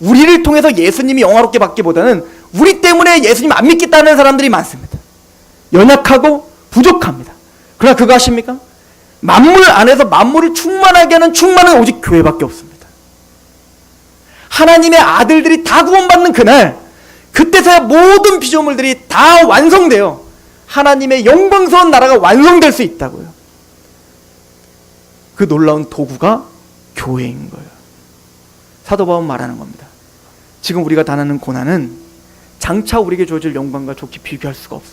우리를 통해서 예수님이 영화롭게 받기보다는 우리 때문에 예수님 안 믿겠다는 사람들이 많습니다. 연약하고 부족합니다. 그러나 그거 아십니까? 만물 안에서 만물을 충만하게 하는 충만은 오직 교회밖에 없습니다. 하나님의 아들들이 다 구원받는 그날, 그때서야 모든 피조물들이 다 완성돼요. 하나님의 영광스러운 나라가 완성될 수 있다고요. 그 놀라운 도구가 교회인 거예요. 사도 바울은 말하는 겁니다. 지금 우리가 당하는 고난은 장차 우리에게 주어질 영광과 좋게 비교할 수가 없어.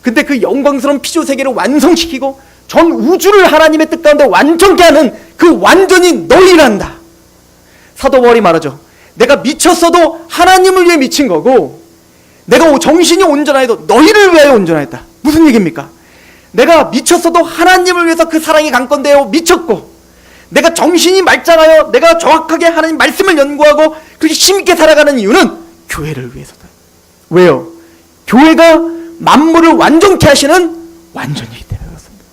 근데 그 영광스러운 피조 세계를 완성시키고 전 우주를 하나님의 뜻 가운데 완전케 하는 그 완전히 너희란다. 사도 바울이 말하죠. 내가 미쳤어도 하나님을 위해 미친 거고, 내가 정신이 온전하여도 너희를 위하여 온전하였다. 무슨 얘기입니까? 내가 미쳤어도 하나님을 위해서 그 사랑이 강건되어 미쳤고, 내가 정신이 말짱하여 내가 정확하게 하나님 말씀을 연구하고 그렇게 힘있게 살아가는 이유는 교회를 위해서다. 왜요? 교회가 만물을 완전케 하시는 완전이기 때문에 그렇습니다.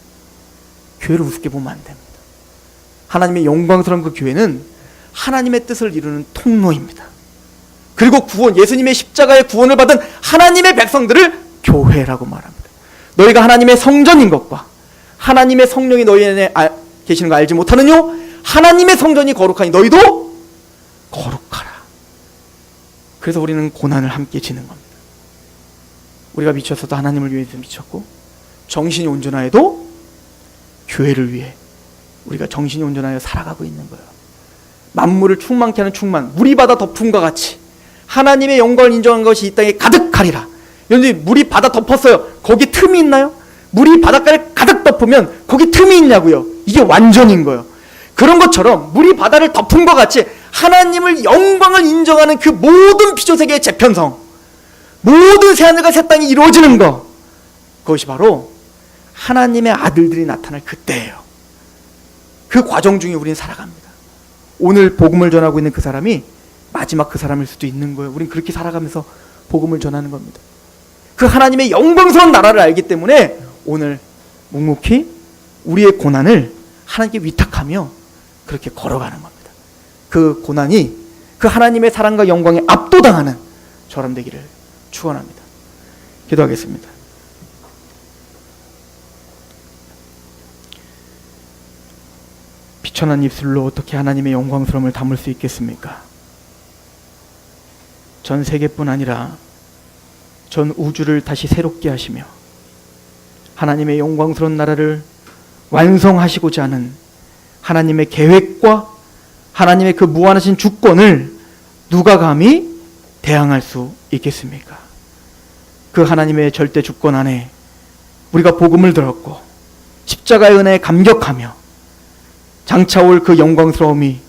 교회를 우습게 보면 안 됩니다. 하나님의 영광스러운 그 교회는 하나님의 뜻을 이루는 통로입니다. 그리고 구원, 예수님의 십자가의 구원을 받은 하나님의 백성들을 교회라고 말합니다. 너희가 하나님의 성전인 것과 하나님의 성령이 너희 안에 계시는 거 알지 못하느뇨? 하나님의 성전이 거룩하니 너희도 거룩하라. 그래서 우리는 고난을 함께 지는 겁니다. 우리가 미쳤어도 하나님을 위해서 미쳤고, 정신이 온전하여도 교회를 위해 우리가 정신이 온전하여 살아가고 있는 거예요. 만물을 충만케 하는 충만, 물이 바다 덮음과 같이 하나님의 영광을 인정한 것이 이 땅에 가득하리라. 여러분들, 물이 바다 덮었어요. 거기 틈이 있나요? 물이 바닷가를 가득 덮으면 거기 틈이 있냐고요. 이게 완전인 거예요. 그런 것처럼 물이 바다를 덮은 것 같이 하나님을 영광을 인정하는 그 모든 피조세계의 재편성, 모든 새하늘과 새 땅이 이루어지는 것, 그것이 바로 하나님의 아들들이 나타날 그때예요. 그 과정 중에 우리는 살아갑니다. 오늘 복음을 전하고 있는 그 사람이 마지막 그 사람일 수도 있는 거예요. 우린 그렇게 살아가면서 복음을 전하는 겁니다. 그 하나님의 영광스러운 나라를 알기 때문에 오늘 묵묵히 우리의 고난을 하나님께 위탁하며 그렇게 걸어가는 겁니다. 그 고난이 그 하나님의 사랑과 영광에 압도당하는 저람 되기를 축원합니다. 기도하겠습니다. 비천한 입술로 어떻게 하나님의 영광스러움을 담을 수 있겠습니까? 전 세계뿐 아니라 전 우주를 다시 새롭게 하시며 하나님의 영광스러운 나라를 완성하시고자 하는 하나님의 계획과 하나님의 그 무한하신 주권을 누가 감히 대항할 수 있겠습니까? 그 하나님의 절대 주권 안에 우리가 복음을 들었고 십자가의 은혜에 감격하며 장차 올 그 영광스러움이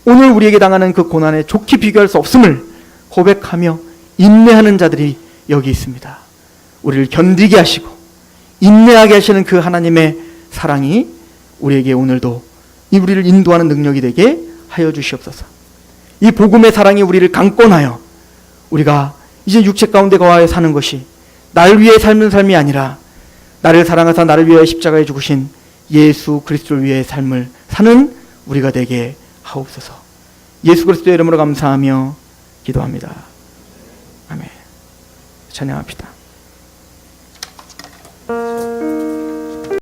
오늘 우리에게 당하는 그 고난에 좋게 비교할 수 없음을 고백하며 인내하는 자들이 여기 있습니다. 우리를 견디게 하시고 인내하게 하시는 그 하나님의 사랑이 우리에게 오늘도 이 우리를 인도하는 능력이 되게 하여 주시옵소서. 이 복음의 사랑이 우리를 강권하여 우리가 이제 육체 가운데 거하여 사는 것이 날 위해 삶은 삶이 아니라 나를 사랑하사 나를 위하여 십자가에 죽으신 예수 그리스도를 위해 삶을 사는 우리가 되게 하옵소서. 예수 그리스도의 이름으로 감사하며 기도합니다. 아멘. 찬양합시다.